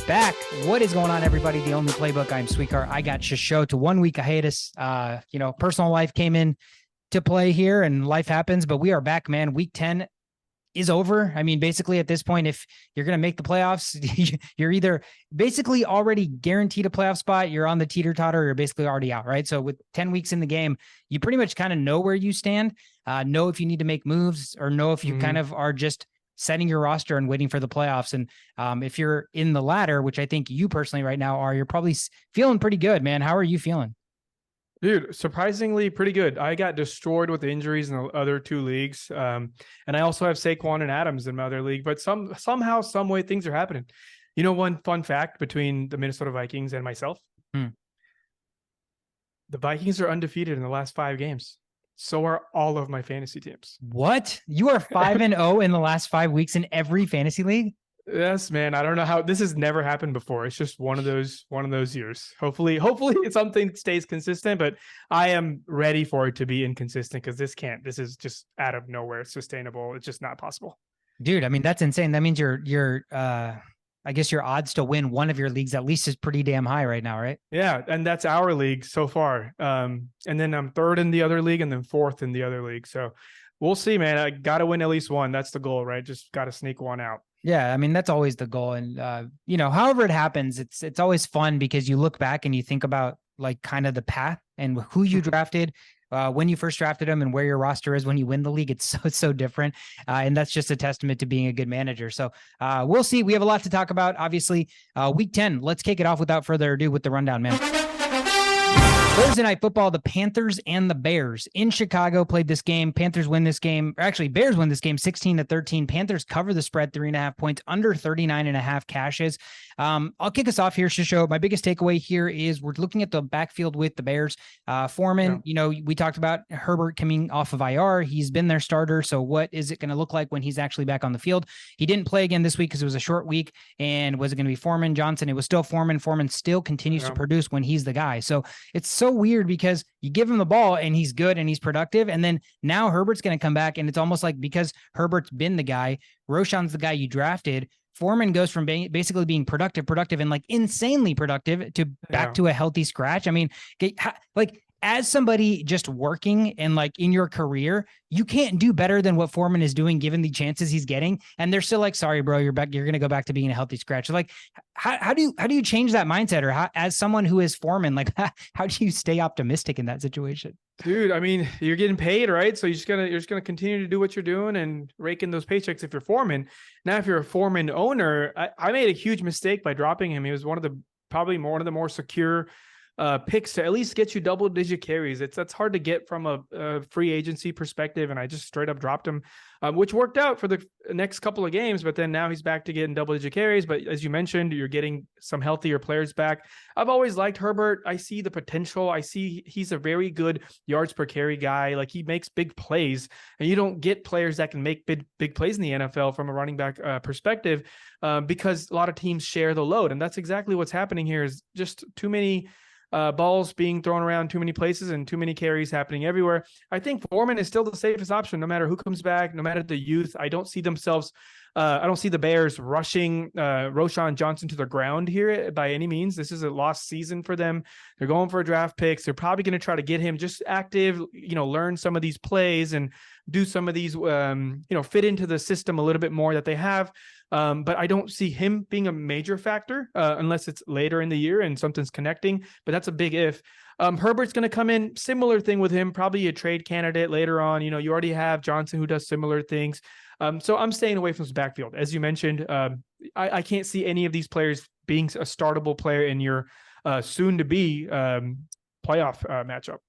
back. What is going on, everybody? The Only Playbook. I'm Sweetheart. I got show to 1 week hiatus. Personal life came in to play here and life happens, but we are back, man. Week 10 is over. I mean, basically at this point, if you're going to make the playoffs, you're either basically already guaranteed a playoff spot, you're on the teeter-totter, or you're basically already out, right? So with 10 weeks in the game, you pretty much kind of know where you stand, know if you need to make moves, or know if you kind of are just setting your roster and waiting for the playoffs. And if you're in the latter, which I think you personally right now are, you're probably feeling pretty good, man. How are you feeling? Dude, surprisingly pretty good. I got destroyed with the injuries in the other two leagues. And I also have Saquon and Adams in my other league, but somehow, some way things are happening. You know, one fun fact between the Minnesota Vikings and myself, the Vikings are undefeated in the last 5 games. So are all of my fantasy teams. What? You are 5-0 in the last 5 weeks in every fantasy league? Yes, man. I don't know how this has never happened before. It's just one of those years. Hopefully something stays consistent, but I am ready for it to be inconsistent because this is just out of nowhere sustainable. It's just not possible. Dude, I mean, that's insane. That means I guess your odds to win one of your leagues at least is pretty damn high right now, right? Yeah, and that's our league so far. And then I'm 3rd in the other league and then 4th in the other league. So we'll see, man. I got to win at least one. That's the goal, right? Just got to sneak one out. Yeah, I mean, that's always the goal. And, however it happens, it's always fun because you look back and you think about like kind of the path and who you drafted, when you first drafted them and where your roster is when you win the league. It's so different. And that's just a testament to being a good manager. So we'll see. We have a lot to talk about. Obviously, week 10. Let's kick it off without further ado with the rundown, man. Thursday night football, the Panthers and the Bears in Chicago played this game. Panthers win this game. Or actually, Bears win this game 16-13. Panthers cover the spread 3.5 points, under 39.5 cashes. I'll kick us off here, Shisho. My biggest takeaway here is we're looking at the backfield with the Bears. Foreman, we talked about Herbert coming off of IR. He's been their starter. So what is it going to look like when he's actually back on the field? He didn't play again this week because it was a short week. And was it going to be Foreman, Johnson? It was still Foreman. Foreman still continues to produce when he's the guy. So it's so weird because you give him the ball and he's good and he's productive. And then now Herbert's going to come back. And it's almost like because Herbert's been the guy, Roschon's the guy you drafted, Foreman goes from basically being productive and like insanely productive to back to a healthy scratch. I mean, like as somebody just working and like in your career, you can't do better than what Foreman is doing given the chances he's getting. And they're still like, sorry, bro, you're back. You're going to go back to being a healthy scratch. Like, how do you change that mindset? Or how, as someone who is Foreman, like, how do you stay optimistic in that situation? Dude, I mean, you're getting paid, right? So you're just gonna continue to do what you're doing and rake in those paychecks if you're Foreman. Now, if you're a Foreman owner, I made a huge mistake by dropping him. He was probably one of the more secure picks to at least get you double-digit carries. That's hard to get from a free agency perspective, and I just straight up dropped him, which worked out for the next couple of games. But then now he's back to getting double-digit carries. But as you mentioned, you're getting some healthier players back. I've always liked Herbert. I see the potential. I see he's a very good yards per carry guy. Like he makes big plays, and you don't get players that can make big plays in the NFL from a running back perspective because a lot of teams share the load, and that's exactly what's happening here. Is just too many balls being thrown around too many places and too many carries happening everywhere. I think Foreman is still the safest option, no matter who comes back, no matter the youth. I don't see the Bears rushing Roschon Johnson to the ground here by any means. This is a lost season for them. They're going for draft picks. They're probably going to try to get him just active, learn some of these plays and do some of these, fit into the system a little bit more that they have. But I don't see him being a major factor unless it's later in the year and something's connecting. But that's a big if. Herbert's going to come in, similar thing with him, probably a trade candidate later on. You already have Johnson who does similar things. So I'm staying away from his backfield. As you mentioned, I can't see any of these players being a startable player in your soon-to-be playoff matchup.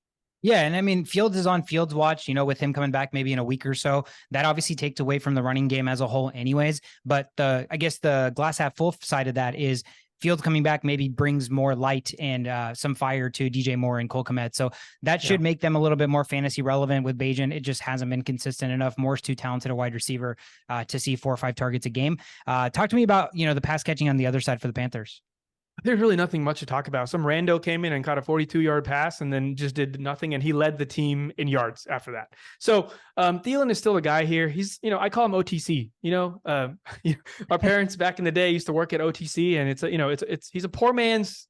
Yeah, and I mean, Fields is on Fields watch, with him coming back maybe in a week or so. That obviously takes away from the running game as a whole anyways. But I guess the glass half full side of that is Fields coming back maybe brings more light and some fire to DJ Moore and Cole Kmet. So that should make them a little bit more fantasy relevant with Bajan. It just hasn't been consistent enough. Moore's too talented a wide receiver to see 4 or 5 targets a game. Talk to me about, the pass catching on the other side for the Panthers. There's really nothing much to talk about. Some rando came in and caught a 42-yard pass and then just did nothing, and he led the team in yards after that. So Thielen is still a guy here. He's, I call him OTC. Our parents back in the day used to work at OTC, and he's a poor man's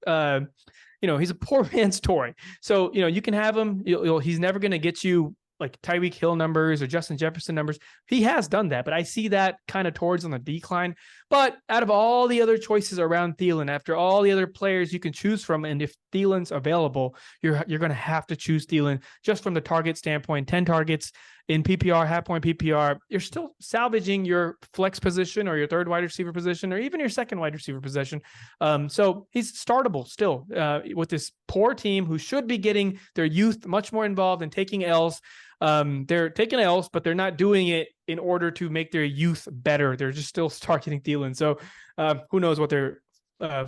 he's a poor man's toy. So you can have him. He's never going to get you like Tyreek Hill numbers or Justin Jefferson numbers. He has done that, but I see that kind of towards on the decline. But out of all the other choices around Thielen, after all the other players you can choose from, and if Thielen's available, you're going to have to choose Thielen just from the target standpoint. 10 targets in PPR, half point PPR, you're still salvaging your flex position or your third wide receiver position or even your second wide receiver position. So he's startable still with this poor team who should be getting their youth much more involved and taking L's. They're taking L's, but they're not doing it in order to make their youth better. They're just still targeting Thielen. So who knows what their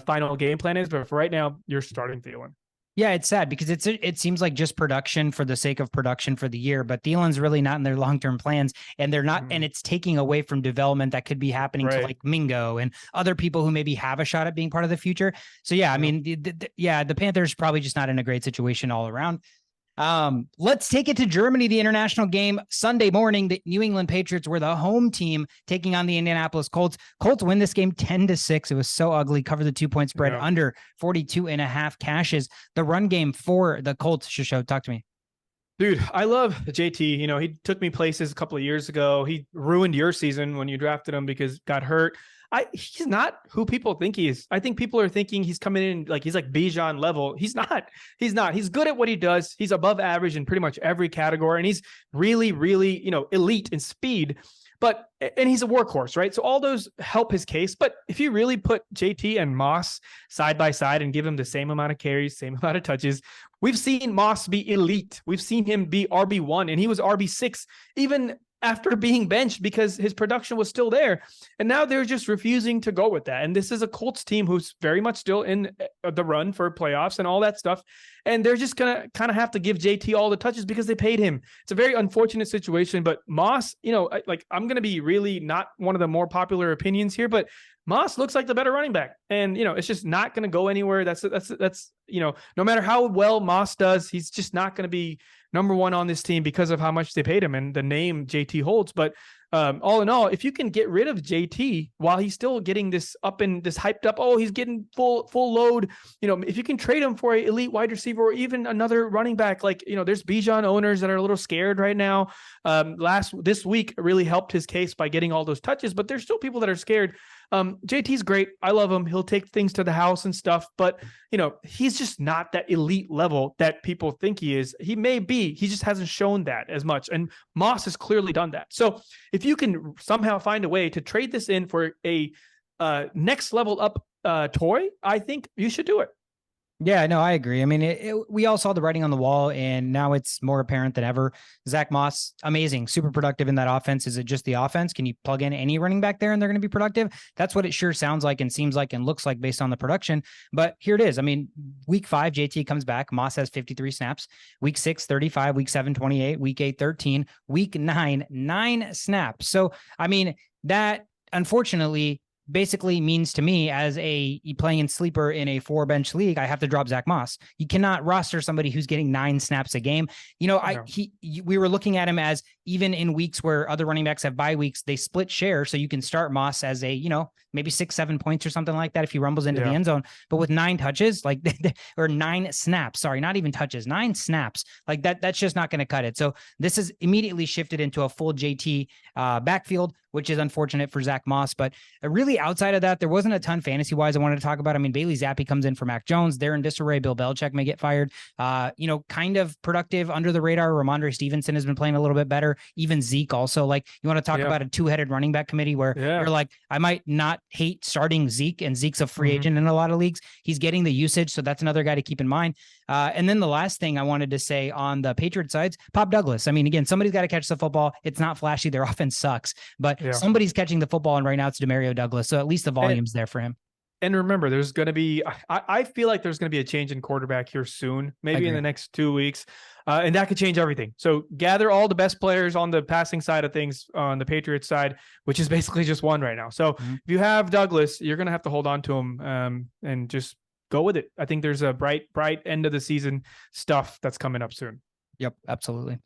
final game plan is, but for right now, you're starting Thielen. Yeah, it's sad because it seems like just production for the sake of production for the year, but Thielen's really not in their long-term plans, and they're not, and it's taking away from development that could be happening to like Mingo and other people who maybe have a shot at being part of the future. So yeah, I mean, the Panthers probably just not in a great situation all around. Let's take it to Germany, the international game Sunday morning. The New England Patriots were the home team taking on the Indianapolis Colts. Colts win this game 10-6. It was so ugly. Cover the 2-point spread under 42.5 cashes. The run game for the Colts. Shisho, talk to me. Dude, I love JT. He took me places a couple of years ago. He ruined your season when you drafted him because got hurt. He's not who people think he is. I think people are thinking he's coming in like he's like Bijan level. He's not. He's good at what he does. He's above average in pretty much every category, and he's really, really, elite in speed. And he's a workhorse, right? So all those help his case. But if you really put JT and Moss side by side and give him the same amount of carries, same amount of touches, we've seen Moss be elite. We've seen him be RB1, and he was RB6 even after being benched because his production was still there. And now they're just refusing to go with that. And this is a Colts team who's very much still in the run for playoffs and all that stuff. And they're just going to kind of have to give JT all the touches because they paid him. It's a very unfortunate situation, but Moss, I'm going to be really not one of the more popular opinions here, but Moss looks like the better running back. And, it's just not going to go anywhere. That's, no matter how well Moss does, he's just not going to be number one on this team because of how much they paid him and the name JT holds. But all in all, if you can get rid of JT while he's still getting this up and this hyped up, he's getting full load, if you can trade him for an elite wide receiver or even another running back, there's Bijan owners that are a little scared right now. This week really helped his case by getting all those touches, but there's still people that are scared. JT's great. I love him. He'll take things to the house and stuff, but he's just not that elite level that people think he is. He may be, he just hasn't shown that as much. And Moss has clearly done that. So if you can somehow find a way to trade this in for a next level up toy, I think you should do it. Yeah, no, I agree. I mean, we all saw the writing on the wall, and now it's more apparent than ever. Zach Moss, amazing, super productive in that offense. Is it just the offense? Can you plug in any running back there and they're going to be productive? That's what it sure sounds like and seems like and looks like based on the production. But here it is. I mean, week 5, JT comes back. Moss has 53 snaps. Week 6, 35. Week 7, 28. Week 8, 13. Week 9, 9 snaps. So, I mean, that unfortunately basically means to me as a playing in sleeper in a 4-bench league, I have to drop Zach Moss. You cannot roster somebody who's getting 9 snaps a game. We were looking at him as even in weeks where other running backs have bye weeks, they split share. So you can start Moss as a, maybe 6-7 points or something like that if he rumbles into the end zone. But with 9 touches, or 9 snaps, sorry, not even touches, 9 snaps, that's just not going to cut it. So this is immediately shifted into a full JT backfield, which is unfortunate for Zach Moss. But really outside of that, there wasn't a ton fantasy wise I wanted to talk about. I mean, Bailey Zappi comes in for Mac Jones. They're in disarray. Bill Belichick may get fired. Kind of productive under the radar. Ramondre Stevenson has been playing a little bit better. Even Zeke also. You want to talk about a 2-headed running back committee where you're like, I might not hate starting Zeke, and Zeke's a free agent in a lot of leagues. He's getting the usage, so that's another guy to keep in mind. And then the last thing I wanted to say on the Patriot sides, Pop Douglas. I mean, again, somebody's got to catch the football. It's not flashy. Their offense sucks, but somebody's catching the football, and right now it's Demario Douglas. So at least the volume's there for him. And remember, there's going to be, I feel like there's going to be a change in quarterback here soon, maybe in the next 2 weeks. And that could change everything. So gather all the best players on the passing side of things on the Patriots side, which is basically just one right now. So if you have Douglas, you're going to have to hold on to him and just go with it. I think there's a bright end of the season stuff that's coming up soon. Yep, absolutely.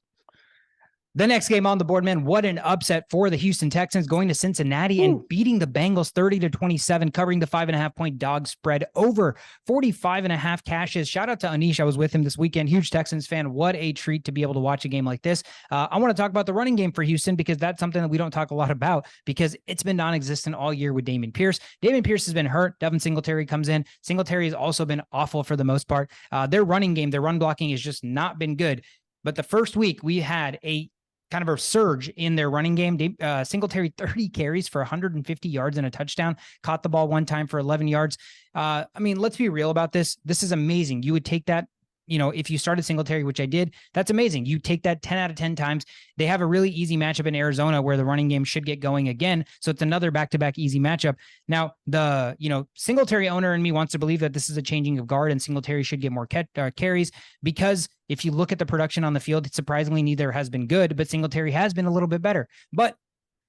The next game on the board, man, what an upset for the Houston Texans, going to Cincinnati and beating the Bengals 30-27, covering the 5.5-point dog spread over 45.5 cashes. Shout out to Anish. I was with him this weekend. Huge Texans fan. What a treat to be able to watch a game like this. I want to talk about the running game for Houston because that's something that we don't talk a lot about because it's been non-existent all year with Dameon Pierce. Dameon Pierce has been hurt. Devin Singletary comes in. Singletary has also been awful for the most part. Their running game, their run blocking has just not been good. But the first week we had a kind of a surge in their running game. Singletary 30 carries for 150 yards and a touchdown, caught the ball one time for 11 yards. I mean, let's be real about this. This is amazing. You would take that, if you started Singletary, which I did, that's amazing. You take that 10 out of 10 times. They have a really easy matchup in Arizona where the running game should get going again. So it's another back-to-back easy matchup. Now, the, Singletary owner in me wants to believe that this is a changing of guard and Singletary should get more carries because if you look at the production on the field, surprisingly, neither has been good, but Singletary has been a little bit better. But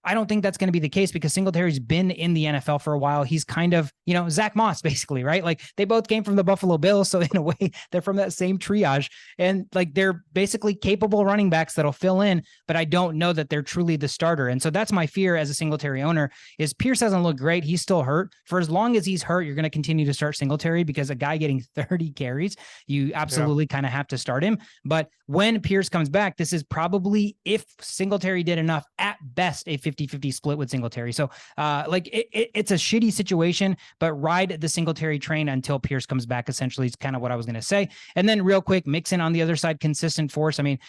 I don't think that's going to be the case because Singletary's been in the NFL for a while. He's kind of, Zach Moss, basically, right? Like they both came from the Buffalo Bills. So in a way, they're from that same triage. And like they're basically capable running backs that'll fill in, but I don't know that they're truly the starter. And so that's my fear as a Singletary owner is Pierce hasn't looked great. He's still hurt. For as long as he's hurt, you're going to continue to start Singletary because a guy getting 30 carries, you absolutely kind of have to start him. But when Pierce comes back, this is probably, if Singletary did enough, at best, a 50-50 split with Singletary. So it's a shitty situation, but ride the Singletary train until Pierce comes back, essentially is kind of what I was going to say. And then real quick, Mixon on the other side, consistent force. I mean,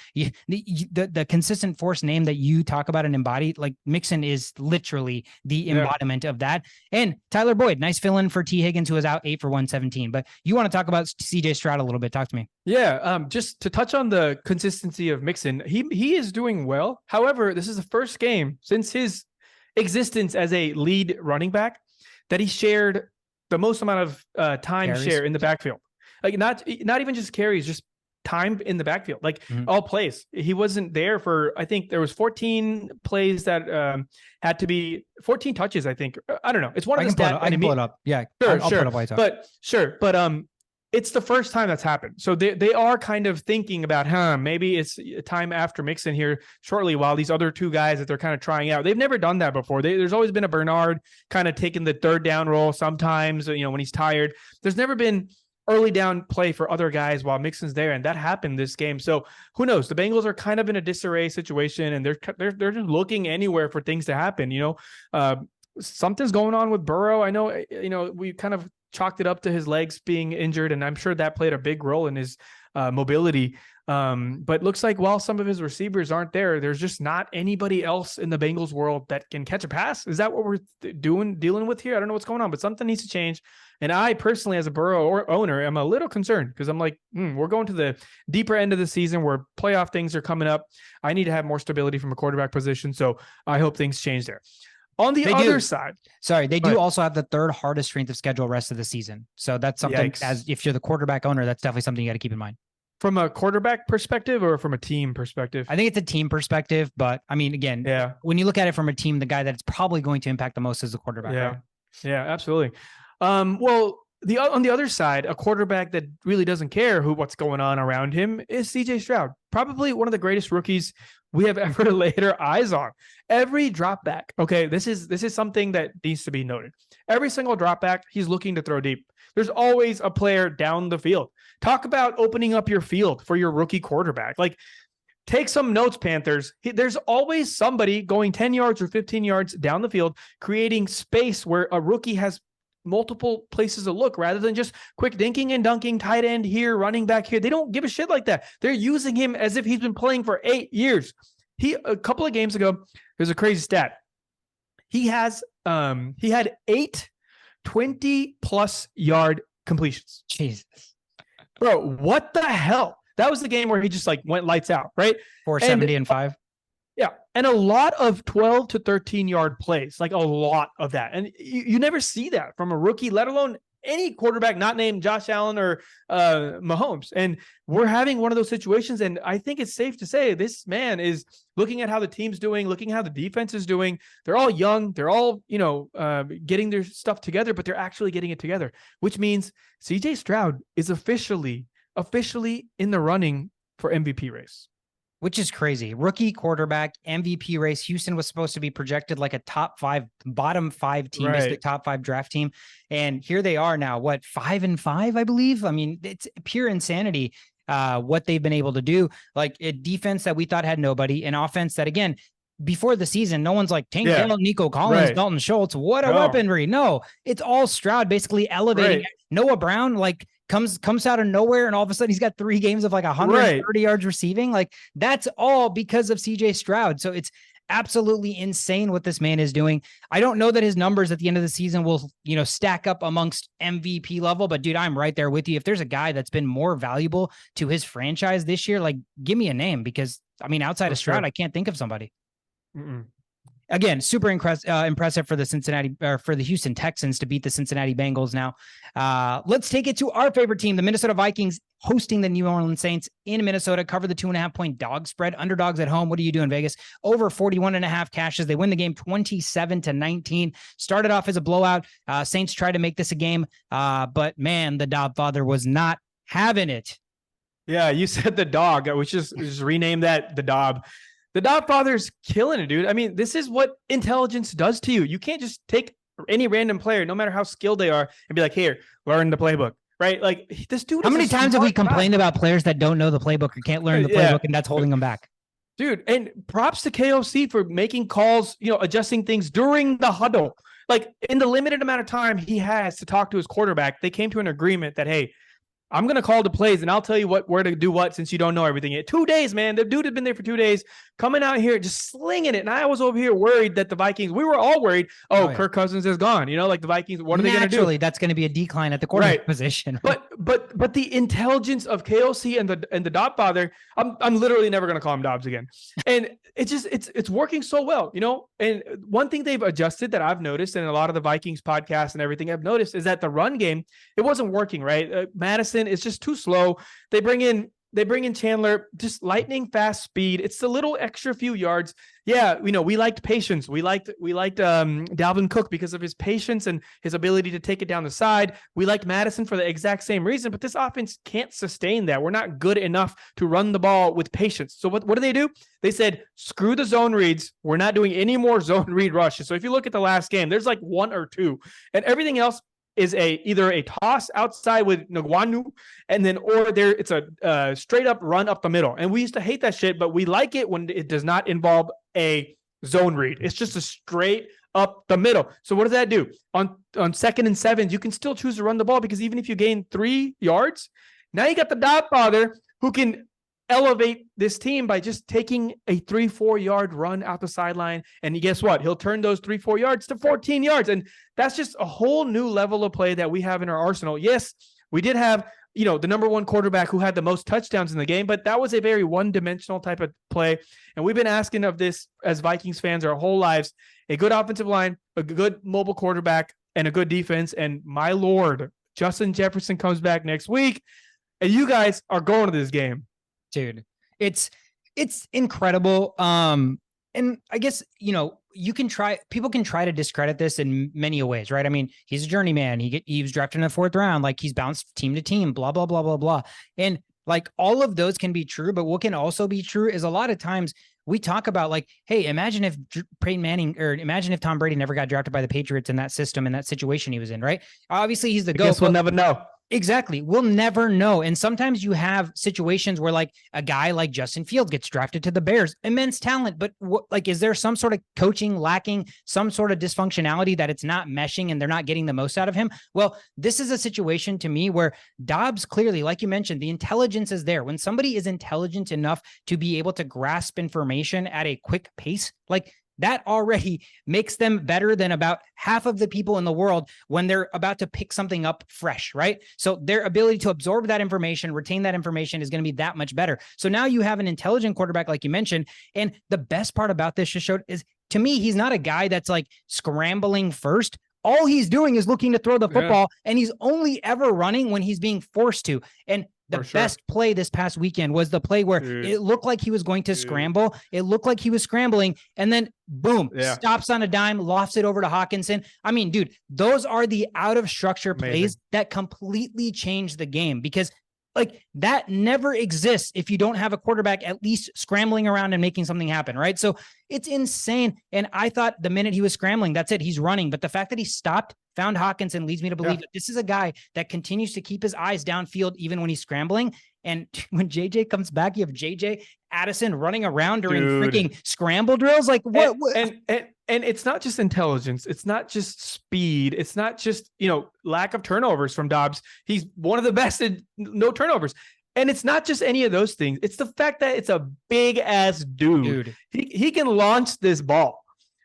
the consistent force name that you talk about and embody, like Mixon is literally the embodiment of that. And Tyler Boyd, nice fill-in for T. Higgins, who was out 8 for 117. But you want to talk about CJ Stroud a little bit. Talk to me. Yeah, just to touch on the consistency of Mixon, he is doing well. However, this is the first game since his existence as a lead running back that he shared the most amount of time Carries. share in the backfield. Like not even just carries, just time in the backfield, like all plays. He wasn't there for, I think there was 14 plays that had to be 14 touches. I think, I don't know. It's one of the stats. I can pull it up. Yeah, sure, I'll sure. Put up But it's the first time that's happened. So they are kind of thinking about, maybe it's time after Mixon here shortly while these other two guys that they're kind of trying out. They've never done that before. There's always been a Bernard kind of taking the third down role sometimes, when he's tired. There's never been early down play for other guys while Mixon's there, and that happened this game. So who knows? The Bengals are kind of in a disarray situation, and they're just looking anywhere for things to happen. Something's going on with Burrow. I know, we kind of chalked it up to his legs being injured, and I'm sure that played a big role in his mobility. But looks like while some of his receivers aren't there, there's just not anybody else in the Bengals world that can catch a pass. Is that what we're dealing with here? I don't know what's going on, but something needs to change. And I personally, as a Burrow owner, am a little concerned because I'm like, we're going to the deeper end of the season where playoff things are coming up. I need to have more stability from a quarterback position. So I hope things change there. On the other side. Sorry, they do also have the third hardest strength of schedule rest of the season. So that's something, as if you're the quarterback owner, that's definitely something you got to keep in mind. From a quarterback perspective or from a team perspective? I think it's a team perspective, but I mean, again, when you look at it from a team, the guy that's probably going to impact the most is the quarterback. Yeah, right? Yeah, absolutely. Well, on the other side, a quarterback that really doesn't care what's going on around him is CJ Stroud. Probably one of the greatest rookies we have ever laid our eyes on. Every drop back. Okay, this is something that needs to be noted. Every single drop back, he's looking to throw deep. There's always a player down the field. Talk about opening up your field for your rookie quarterback. Like, take some notes, Panthers. There's always somebody going 10 yards or 15 yards down the field, creating space where a rookie has multiple places to look rather than just quick dinking and dunking, tight end here, running back here. They don't give a shit like that. They're using him as if he's been playing for 8 years. A couple of games ago, there's a crazy stat. He had 8 20+ yard completions. Jesus. Bro, what the hell? That was the game where he just went lights out, right? 470 and 5. Yeah. And a lot of 12 to 13 yard plays, like a lot of that. And you never see that from a rookie, let alone any quarterback not named Josh Allen or Mahomes. And we're having one of those situations. And I think it's safe to say this man is looking at how the team's doing, looking at how the defense is doing. They're all young. They're all, getting their stuff together, but they're actually getting it together, which means CJ Stroud is officially in the running for MVP race. Which is crazy. Rookie quarterback, MVP race. Houston was supposed to be projected like a bottom five team, basically top 5 draft team. And here they are now, 5-5, I believe. I mean, it's pure insanity what they've been able to do. Like a defense that we thought had nobody, an offense that, again, before the season, no one's like Tank Dell, Nico Collins, Dalton Schultz. What a weaponry. No, it's all Stroud basically elevating Noah Brown, like comes out of nowhere, and all of a sudden he's got 3 games of like 130 yards receiving. Like that's all because of CJ Stroud. So it's absolutely insane what this man is doing. I don't know that his numbers at the end of the season will, stack up amongst MVP level, but dude, I'm right there with you. If there's a guy that's been more valuable to his franchise this year, like give me a name, because I mean, outside of Stroud, I can't think of somebody. Again, super impressive for the Houston Texans to beat the Cincinnati Bengals. Now, let's take it to our favorite team, the Minnesota Vikings, hosting the New Orleans Saints in Minnesota. Cover the 2.5-point dog spread. Underdogs at home. What do you do in Vegas? Over 41.5 cashes. They win the game 27-19. Started off as a blowout. Saints tried to make this a game, but man, the Dobfather was not having it. Yeah, you said the dog. We just rename that the Dob. The Dobfather's killing it, dude. I mean, this is what intelligence does to you. You can't just take any random player, no matter how skilled they are, and be like, here, learn the playbook, right? Like this dude. How many times have we complained about players that don't know the playbook or can't learn the playbook, and that's holding them back? Dude, and props to KOC for making calls, adjusting things during the huddle. Like in the limited amount of time he has to talk to his quarterback, they came to an agreement that, hey, I'm going to call the plays and I'll tell you where to do what, since you don't know everything yet. 2 days, man. The dude had been there for 2 days, coming out here, just slinging it. And I was over here worried that the Vikings, we were all worried. Kirk Cousins is gone. Like the Vikings, what are they going to do? Naturally, that's going to be a decline at the quarterback position. But the intelligence of KOC and the Dobfather, I'm literally never going to call him Dobbs again. And it's working so well, And one thing they've adjusted that I've noticed, and a lot of the Vikings podcasts and everything I've noticed, is that the run game, it wasn't working, right? Madison is just too slow. They bring in Chandler, just lightning fast speed. It's a little extra few yards. Yeah, we liked patience. We liked Dalvin Cook because of his patience and his ability to take it down the side. We liked Madison for the exact same reason, but this offense can't sustain that. We're not good enough to run the ball with patience. So what do? They said, screw the zone reads. We're not doing any more zone read rushes. So if you look at the last game, there's like 1 or 2, and everything else is either a toss outside with Nagwanu, or it's a straight up run up the middle. And we used to hate that shit, but we like it when it does not involve a zone read. It's just a straight up the middle. So what does that do? On 2nd and 7s, you can still choose to run the ball, because even if you gain 3 yards, now you got the Dobfather who can elevate this team by just taking a 3-4 yard run out the sideline. And guess what? He'll turn those 3-4 yards to 14 yards. And that's just a whole new level of play that we have in our arsenal. Yes, we did have, the number 1 quarterback who had the most touchdowns in the game, but that was a very one-dimensional type of play. And we've been asking of this as Vikings fans our whole lives: a good offensive line, a good mobile quarterback, and a good defense. And my Lord, Justin Jefferson comes back next week, and you guys are going to this game. Dude, it's incredible. And I guess, people can try to discredit this in many ways, right? I mean, he's a journeyman. He was drafted in the 4th round. Like, he's bounced team to team, blah, blah, blah, blah, blah. And like, all of those can be true, but what can also be true is a lot of times we talk about like, hey, imagine if Peyton Manning, or imagine if Tom Brady never got drafted by the Patriots in that system, in that situation he was in, right? Obviously he's the GOAT. Guess we'll never know. Exactly. We'll never know. And sometimes you have situations where like a guy like Justin Fields gets drafted to the Bears, immense talent, but is there some sort of coaching lacking, some sort of dysfunctionality that it's not meshing and they're not getting the most out of him? Well, this is a situation to me where Dobbs, clearly, like you mentioned, the intelligence is there. When somebody is intelligent enough to be able to grasp information at a quick pace, like, that already makes them better than about half of the people in the world when they're about to pick something up fresh, right? So their ability to absorb that information, retain that information is going to be that much better. So now you have an intelligent quarterback, like you mentioned. And the best part about this just showed is, to me, he's not a guy that's like scrambling first. all he's doing is looking to throw the football, and he's only ever running when he's being forced to. And the best play this past weekend was the play where it looked like he was going to scramble. It looked like he was scrambling, and then boom, stops on a dime, lofts it over to Hawkinson. I mean, dude, those are the out of structure plays that completely change the game, because like that never exists if you don't have a quarterback at least scrambling around and making something happen, right? So it's insane. And I thought the minute he was scrambling, that's it, he's running. But the fact that he stopped, found Hawkinson, leads me to believe that this is a guy that continues to keep his eyes downfield even when he's scrambling. And when JJ comes back, you have JJ Addison running around during freaking scramble drills. Like what? And it's not just intelligence. It's not just speed. It's not just, lack of turnovers from Dobbs. He's one of the best in no turnovers. And it's not just any of those things. It's the fact that it's a big ass dude. He can launch this ball.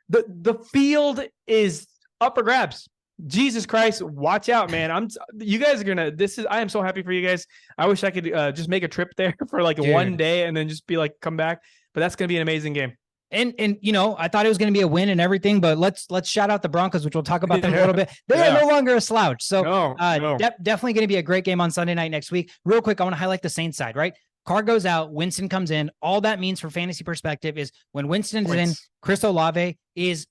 The field is up for grabs. Jesus Christ, watch out, man. You guys are I am so happy for you guys. I wish I could just make a trip there for like one day and then just be like, come back. But that's going to be an amazing game. And I thought it was going to be a win and everything, but let's shout out the Broncos, which we'll talk about them a little bit. They are no longer a slouch. So definitely going to be a great game on Sunday night next week. Real quick, I want to highlight the Saints side, right? Carr goes out, Winston comes in. All that means for fantasy perspective is when Winston is in, Chris Olave is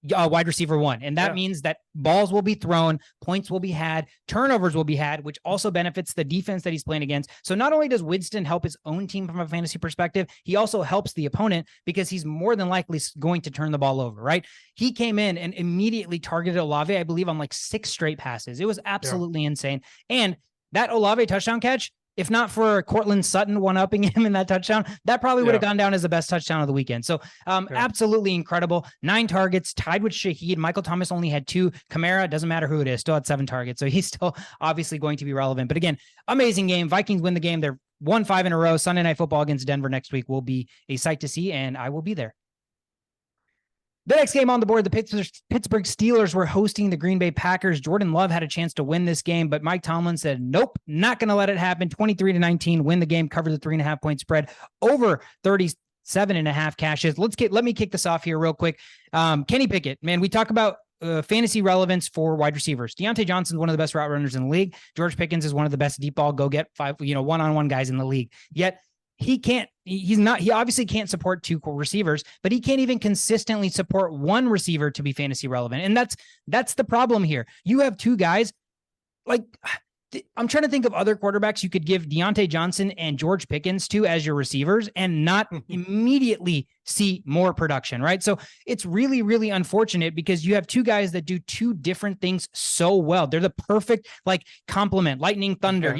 wide receiver 1. And that means that balls will be thrown, points will be had, turnovers will be had, which also benefits the defense that he's playing against. So not only does Winston help his own team from a fantasy perspective, he also helps the opponent because he's more than likely going to turn the ball over, right? He came in and immediately targeted Olave, I believe, on like 6 straight passes. It was absolutely insane. And that Olave touchdown catch, if not for Cortland Sutton one-upping him in that touchdown, that probably would have gone down as the best touchdown of the weekend. So absolutely incredible. 9 targets, tied with Shaheed. Michael Thomas only had 2. Kamara, doesn't matter who it is, still had 7 targets. So he's still obviously going to be relevant. But again, amazing game. Vikings win the game. They're 1-5 in a row. Sunday Night Football against Denver next week will be a sight to see, and I will be there. The next game on the board, the Pittsburgh Steelers were hosting the Green Bay Packers. Jordan Love had a chance to win this game, but Mike Tomlin said, nope, not going to let it happen. 23-19, win the game, cover the 3.5 point spread, over 37.5 cashes. Let me kick this off here real quick. Kenny Pickett, man, we talk about fantasy relevance for wide receivers. Deontay Johnson's one of the best route runners in the league. George Pickens is one of the best deep ball go get 5, one-on-one guys in the league. Yet he obviously can't support 2 receivers, but he can't even consistently support 1 receiver to be fantasy relevant. And that's the problem here. You have 2 guys, like, I'm trying to think of other quarterbacks you could give Deontay Johnson and George Pickens to as your receivers and not immediately see more production, right? So it's really, really unfortunate because you have 2 guys that do 2 different things so well. They're the perfect complement, lightning thunder,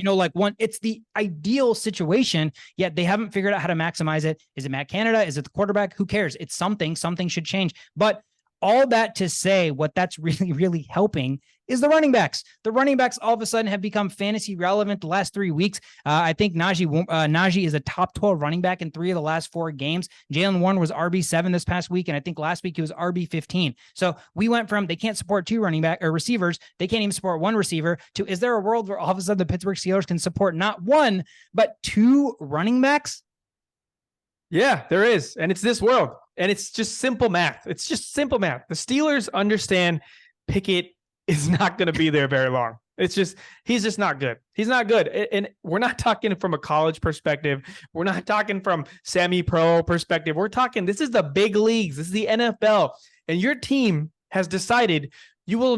it's the ideal situation, yet they haven't figured out how to maximize it. Is it Matt Canada? Is it the quarterback? Who cares? It's something should change. But all that to say, what that's really, really helping is the running backs. The running backs all of a sudden have become fantasy relevant the last 3 weeks. I think Najee is a top 12 running back in 3 of the last 4 games. Jalen Warren was RB7 this past week, and I think last week he was RB15. So we went from they can't support 2 running back or receivers, they can't even support 1 receiver, to is there a world where all of a sudden the Pittsburgh Steelers can support not 1 but 2 running backs? Yeah, there is, and it's this world, and it's just simple math. The Steelers understand Pickett is not going to be there very long. He's just not good. He's not good. And we're not talking from a college perspective. We're not talking from semi-pro perspective. We're talking, this is the big leagues. This is the NFL. And your team has decided you will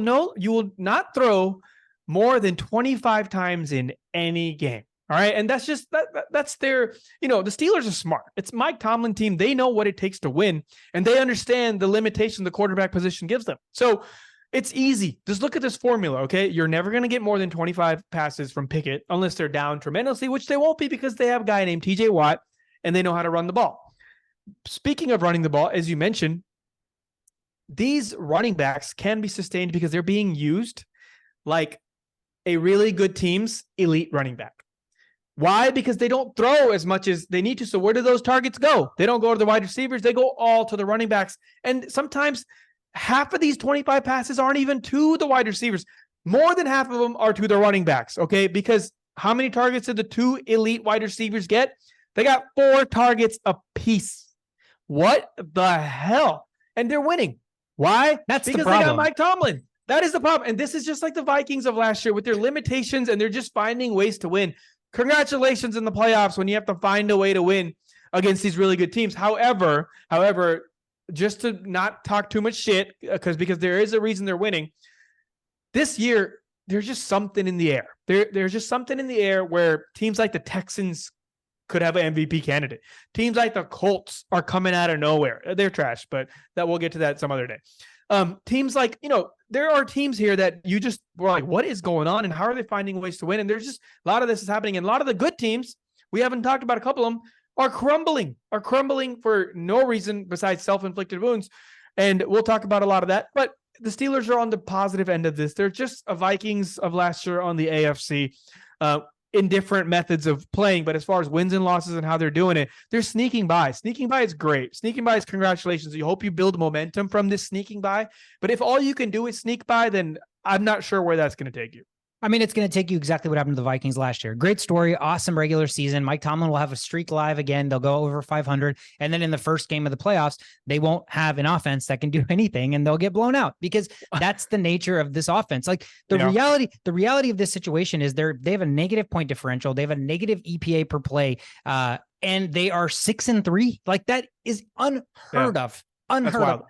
not throw more than 25 times in any game. All right. And that's just, that's their, the Steelers are smart. It's Mike Tomlin team. They know what it takes to win, and they understand the limitation the quarterback position gives them. So it's easy. Just look at this formula. Okay. You're never going to get more than 25 passes from Pickett unless they're down tremendously, which they won't be because they have a guy named TJ Watt and they know how to run the ball. Speaking of running the ball, as you mentioned, these running backs can be sustained because they're being used like a really good team's elite running back. Why? Because they don't throw as much as they need to. So where do those targets go? They don't go to the wide receivers. They go all to the running backs. And sometimes half of these 25 passes aren't even to the wide receivers. More than half of them are to the running backs. Okay. Because how many targets did the 2 elite wide receivers get? They got 4 targets apiece. What the hell? And they're winning. Why? That's because the problem. They got Mike Tomlin. That is the problem. And this is just like the Vikings of last year with their limitations, and they're just finding ways to win. Congratulations in the playoffs when you have to find a way to win against these really good teams. However, just to not talk too much shit, because there is a reason they're winning. This year, there's just something in the air. There's just something in the air where teams like the Texans could have an MVP candidate. Teams like the Colts are coming out of nowhere. They're trash, but we'll get to that some other day. Teams like, there are teams here that you just were like, what is going on and how are they finding ways to win? And there's just a lot of this is happening. And a lot of the good teams, we haven't talked about a couple of them, are crumbling for no reason besides self-inflicted wounds. And we'll talk about a lot of that. But the Steelers are on the positive end of this. They're just a Vikings of last year on the AFC. In different methods of playing, but as far as wins and losses and how they're doing it, they're sneaking by. Sneaking by is great. Sneaking by is congratulations. You hope you build momentum from this sneaking by. But if all you can do is sneak by, then I'm not sure where that's going to take you. I mean, it's going to take you exactly what happened to the Vikings last year. Great story, awesome regular season. Mike Tomlin will have a streak live again. They'll go over 500. And then in the first game of the playoffs, they won't have an offense that can do anything and they'll get blown out because that's the nature of this offense. Like the reality of this situation is they have a negative point differential. They have a negative EPA per play. And they are 6-3. Like that is unheard of. Unheard of.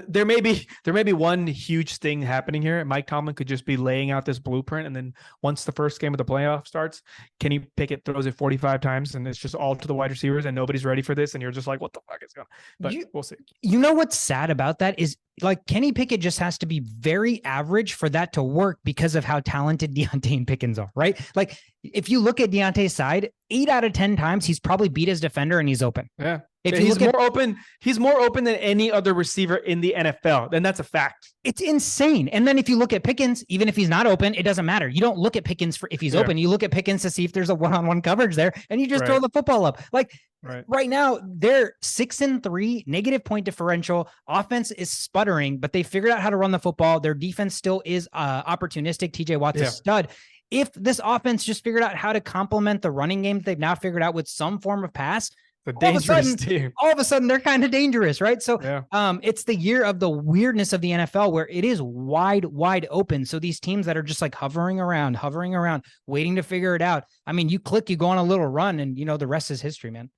There may be one huge thing happening here. Mike Tomlin could just be laying out this blueprint, and then once the first game of the playoff starts, Kenny Pickett throws it 45 times, and it's just all to the wide receivers, and nobody's ready for this, and you're just like, what the fuck is going on? But we'll see. You know what's sad about that is like Kenny Pickett just has to be very average for that to work because of how talented Deontay and Pickens are, right? Like if you look at Deontay's side, 8 out of 10 times he's probably beat his defender and he's open. Yeah. If he's more open than any other receiver in the NFL. Then that's a fact. It's insane. And then if you look at Pickens, even if he's not open, it doesn't matter. You don't look at Pickens if he's open. You look at Pickens to see if there's a one-on-one coverage there, and you just throw the football up. Like right now, they're 6-3, negative point differential. Offense is sputtering, but they figured out how to run the football. Their defense still is opportunistic. TJ Watt's a stud. If this offense just figured out how to complement the running game they've now figured out with some form of pass, all of a sudden they're kind of dangerous, right? So it's the year of the weirdness of the NFL where it is wide open. So these teams that are just like hovering around, waiting to figure it out. I mean, you go on a little run and the rest is history, man.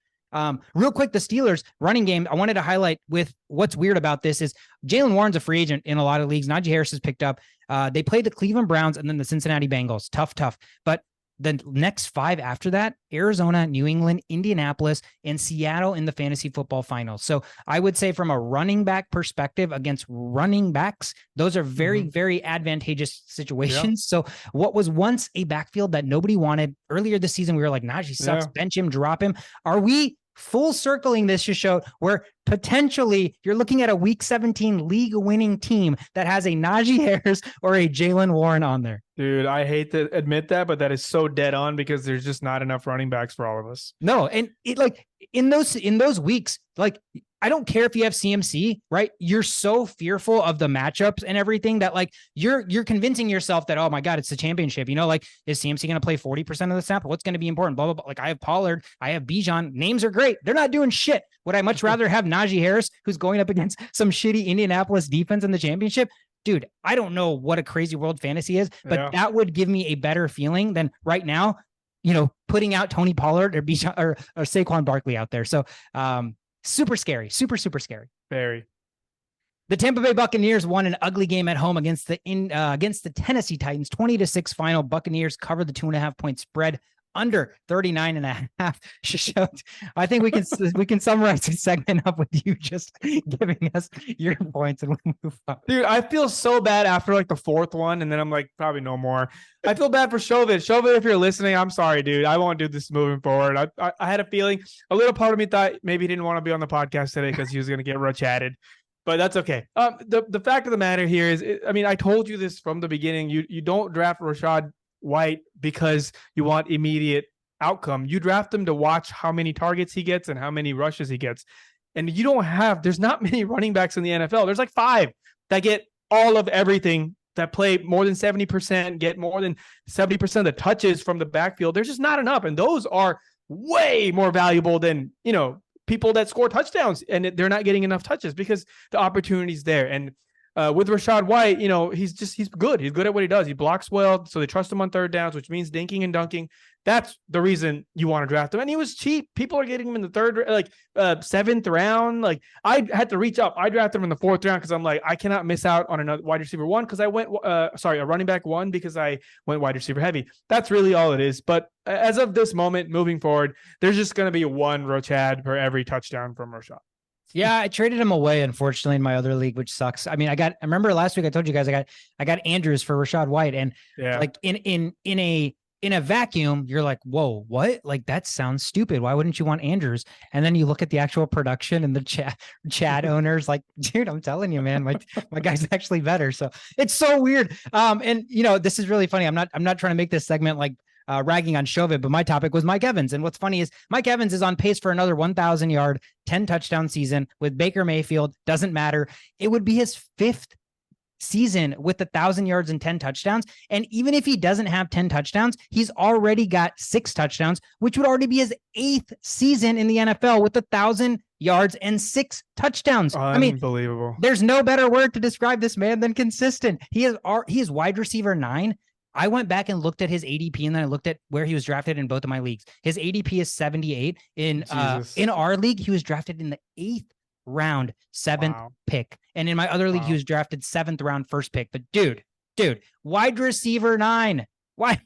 Real quick, the Steelers running game, I wanted to highlight with what's weird about this is Jaylen Warren's a free agent in a lot of leagues. Najee Harris is picked up. They played the Cleveland Browns and then the Cincinnati Bengals. Tough. But the next 5 after that, Arizona, New England, Indianapolis, and Seattle in the fantasy football finals. So I would say from a running back perspective against running backs, those are very, very advantageous situations. So what was once a backfield that nobody wanted earlier this season, we were like, Najee sucks, bench him, drop him. Are we full circling this to show where potentially you're looking at a week 17 league winning team that has a Najee Harris or a Jaylen Warren on there? Dude, I hate to admit that, but that is so dead on because there's just not enough running backs for all of us. No, and it like in those weeks, like I don't care if you have CMC, right? You're so fearful of the matchups and everything that like you're convincing yourself that, oh my God, it's the championship. Like, is CMC going to play 40% of the snap? What's going to be important? Blah, blah, blah. Like I have Pollard, I have Bijan. Names are great. They're not doing shit. Would I much rather have Najee Harris, who's going up against some shitty Indianapolis defense in the championship? Dude, I don't know what a crazy world fantasy is, but that would give me a better feeling than right now, putting out Tony Pollard or Bijan or Saquon Barkley out there. So, super scary, super scary. Very. The Tampa Bay Buccaneers won an ugly game at home against the Tennessee Titans, 20-6 final. Buccaneers covered the 2.5 point spread under 39.5. I think we can summarize this segment up with you just giving us your points and we'll move on. Dude, I feel so bad after like the 4th one, and then I'm like, probably no more. I feel bad for Chauvin. Chauvin, if you're listening, I'm sorry, dude. I won't do this moving forward. I had a feeling, a little part of me thought maybe he didn't want to be on the podcast today because he was going to get chatted. But that's okay. The fact of the matter here is, I told you this from the beginning. You don't draft Rashad White because you want immediate outcome. You draft him to watch how many targets he gets and how many rushes he gets. And there's not many running backs in the NFL. There's like 5 that get all of everything, that play more than 70%, get more than 70% of the touches from the backfield. There's just not enough. And those are way more valuable than, people that score touchdowns and they're not getting enough touches because the opportunity's there. And With Rachaad White, he's good. He's good at what he does. He blocks well, so they trust him on third downs, which means dinking and dunking. That's the reason you want to draft him. And he was cheap. People are getting him in the third, seventh round. Like, I had to reach up. I drafted him in the fourth round because I'm like, I cannot miss out on another wide receiver one because I went, a running back one because I went wide receiver heavy. That's really all it is. But as of this moment, moving forward, there's just going to be one Rachaad per every touchdown from Rachaad. Yeah, I traded him away, unfortunately, in my other league, which sucks. I mean, I remember last week I told you guys I got Andrews for Rachaad White, and like in a vacuum, you're like, whoa, what? Like, that sounds stupid. Why wouldn't you want Andrews? And then you look at the actual production and the chat owners, like, dude, I'm telling you, man, my guy's actually better. So it's so weird. And this is really funny. I'm not trying to make this segment like ragging on Chauvin, but my topic was Mike Evans. And what's funny is Mike Evans is on pace for another 1,000 yard, 10 touchdown season with Baker Mayfield. Doesn't matter. It would be his 5th season with 1,000 yards and 10 touchdowns. And even if he doesn't have 10 touchdowns, he's already got 6 touchdowns, which would already be his 8th season in the NFL with 1,000 yards and 6 touchdowns. Unbelievable. I mean, there's no better word to describe this man than consistent. He is wide receiver 9. I went back and looked at his ADP, and then I looked at where he was drafted in both of my leagues. His ADP is 78. In our league, he was drafted in the 8th round, 7th pick. And in my other league, he was drafted 7th round, 1st pick. But dude, wide receiver 9.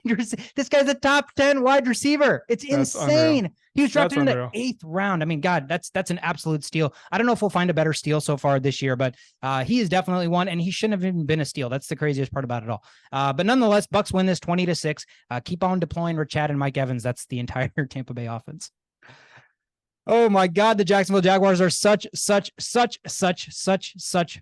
This guy's a top 10 wide receiver. It's insane. Unreal. He was drafted in the 8th round. I mean, God, that's an absolute steal. I don't know if we'll find a better steal so far this year, but he is definitely one, and he shouldn't have even been a steal. That's the craziest part about it all. But nonetheless, Bucs win this 20-6. Keep on deploying Rachaad and Mike Evans. That's the entire Tampa Bay offense. Oh my God, the Jacksonville Jaguars are such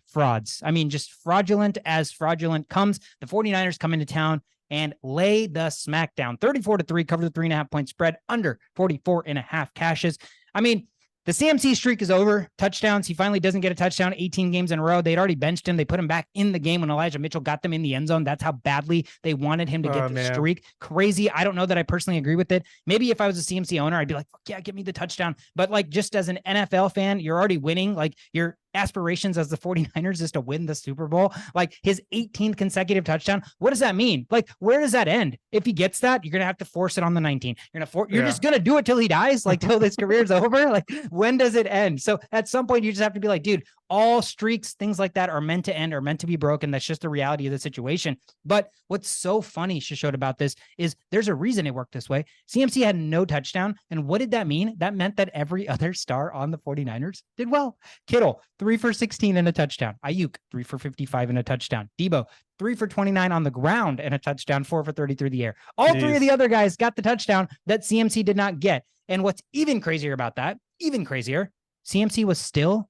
frauds. I mean, just fraudulent as fraudulent comes. The 49ers come into town and lay the smackdown. 34-3, cover the 3.5 point spread, under 44.5 cashes. I mean, the CMC streak is over. Touchdowns. He finally doesn't get a touchdown 18 games in a row. They'd already benched him. They put him back in the game when Elijah Mitchell got them in the end zone. That's how badly they wanted him to get the streak. Crazy. I don't know that I personally agree with it. Maybe if I was a CMC owner, I'd be like, fuck yeah, give me the touchdown. But like, just as an NFL fan, you're already winning. Like, your aspirations as the 49ers is to win the Super Bowl. Like, his 18th consecutive touchdown. What does that mean? Like, where does that end? If he gets that, you're going to have to force it on the 19. You're just going to do it till he dies, like till his career's over. Like, when does it end? So at some point you just have to be like, dude, all streaks, things like that are meant to end, are meant to be broken. That's just the reality of the situation. But what's so funny, Shishod, about this is there's a reason it worked this way. CMC had no touchdown. And what did that mean? That meant that every other star on the 49ers did well. Kittle, 3 for 16 and a touchdown. Ayuk, 3 for 55 and a touchdown. Debo, 3 for 29 on the ground and a touchdown, 4 for 30 through the air. All three of the other guys got the touchdown that CMC did not get. And what's even crazier about that, CMC was still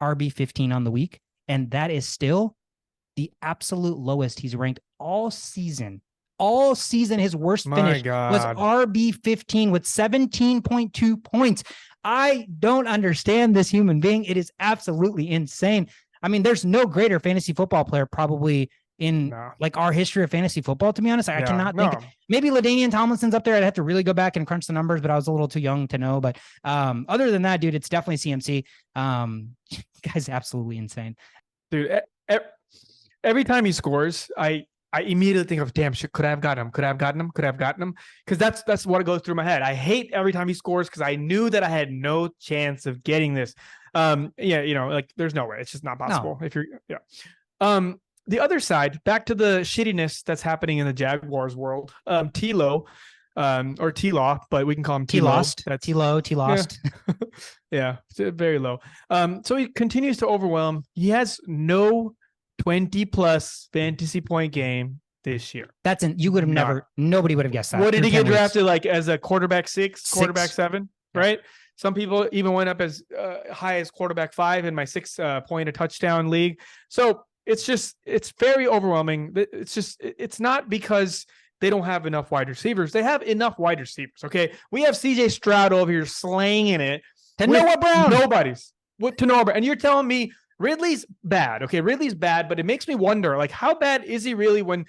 RB15 on the week, and that is still the absolute lowest he's ranked all season. All season, his worst finish was RB15 with 17.2 points. I don't understand this human being. It is absolutely insane. I mean, there's no greater fantasy football player probably in like our history of fantasy football, to be honest. I cannot think. Maybe LaDainian Tomlinson's up there. I'd have to really go back and crunch the numbers, but I was a little too young to know. But other than that, dude, it's definitely CMC. Guy's absolutely insane. Dude, every time he scores, I immediately think of, damn, shit, could I have gotten him? Because that's what goes through my head. I hate every time he scores because I knew that I had no chance of getting this. Like, there's no way. It's just not possible. No. The other side, back to the shittiness that's happening in the Jaguars world. T-Lo, or T-Law, but we can call him T-Lost. T-Lost. Yeah, very low. So he continues to overwhelm. He has no 20+ fantasy point game this year. You would have nobody would have guessed that. What did he get drafted like as a quarterback 6, quarterback 7, right? Some people even went up as high as quarterback 5 in my 6 point a touchdown league. So it's very overwhelming. It's not because they don't have enough wide receivers. They have enough wide receivers. Okay. We have CJ Stroud over here slanging it to Noah Brown. To Noah Brown. And you're telling me Ridley's bad. Okay. Ridley's bad, but it makes me wonder, like, how bad is he really when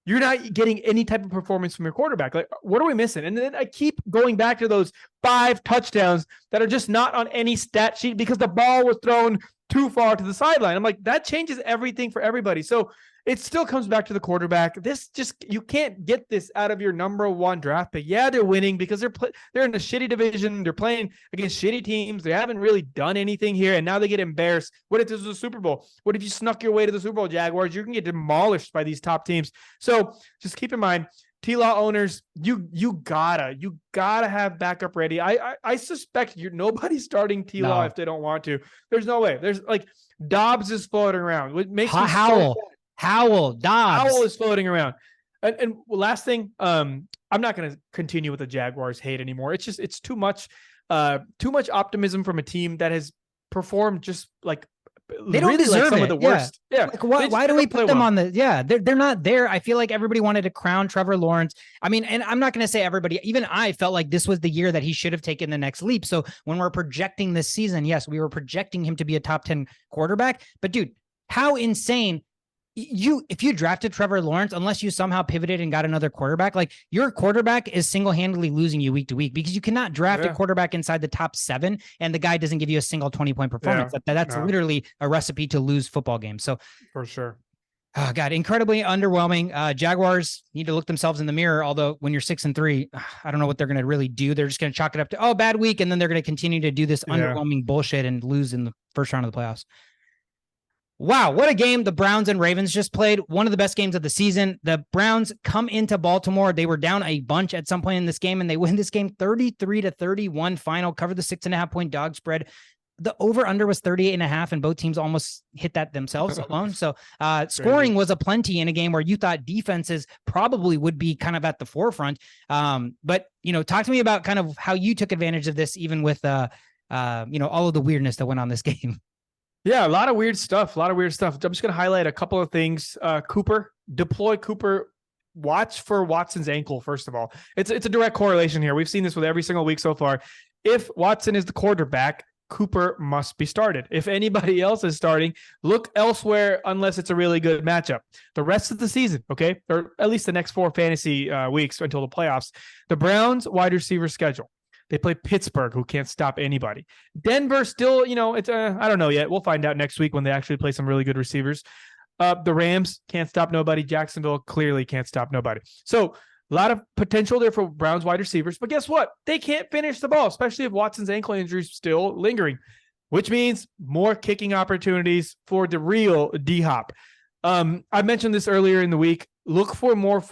you're not getting any type of performance from your quarterback? Like, what are we missing? And then I keep going back to those 5 touchdowns that are just not on any stat sheet because the ball was thrown too far to the sideline. I'm like, that changes everything for everybody. So it still comes back to the quarterback. You can't get this out of your number one draft pick. Yeah, they're winning because they're in a shitty division. They're playing against shitty teams. They haven't really done anything here, and now they get embarrassed. What if this was a Super Bowl? What if you snuck your way to the Super Bowl, Jaguars? You can get demolished by these top teams. So just keep in mind, T-Law owners, you gotta have backup ready. I suspect nobody's starting T-Law if they don't want to. There's no way. There's like Dobbs is floating around. What makes me Howell, Dobbs. Howell is floating around. And last thing, I'm not going to continue with the Jaguars hate anymore. It's too much optimism from a team that has performed just like they don't deserve some of the worst. Yeah. Like, why do we put them on the? Yeah, they're not there. I feel like everybody wanted to crown Trevor Lawrence. I mean, and I'm not going to say everybody. Even I felt like this was the year that he should have taken the next leap. So when we're projecting this season, yes, we were projecting him to be a top 10 quarterback. But dude, how insane! If you drafted Trevor Lawrence, unless you somehow pivoted and got another quarterback, like your quarterback is single-handedly losing you week to week because you cannot draft a quarterback inside the top 7 and the guy doesn't give you a single 20-point performance. That's literally a recipe to lose football games. So for sure. Oh God, incredibly underwhelming. Jaguars need to look themselves in the mirror. Although when you're 6-3, I don't know what they're going to really do. They're just going to chalk it up to, bad week. And then they're going to continue to do this underwhelming bullshit and lose in the first round of the playoffs. Wow, what a game the Browns and Ravens just played. One of the best games of the season. The Browns come into Baltimore. They were down a bunch at some point in this game, and they win this game 33-31 final, cover the 6.5-point dog spread. The over-under was 38.5, and both teams almost hit that themselves alone. So scoring was aplenty in a game where you thought defenses probably would be kind of at the forefront. But, talk to me about kind of how you took advantage of this, even with, all of the weirdness that went on this game. Yeah, a lot of weird stuff. I'm just going to highlight a couple of things. Deploy Cooper. Watch for Watson's ankle, first of all. It's a direct correlation here. We've seen this with every single week so far. If Watson is the quarterback, Cooper must be started. If anybody else is starting, look elsewhere unless it's a really good matchup. The rest of the season, okay, or at least the next 4 fantasy weeks until the playoffs, the Browns wide receiver schedule. They play Pittsburgh, who can't stop anybody. Denver still, it's I don't know yet. We'll find out next week when they actually play some really good receivers. The Rams can't stop nobody. Jacksonville clearly can't stop nobody. So a lot of potential there for Browns wide receivers. But guess what? They can't finish the ball, especially if Watson's ankle injury is still lingering, which means more kicking opportunities for the real D-Hop. I mentioned this earlier in the week. Look for more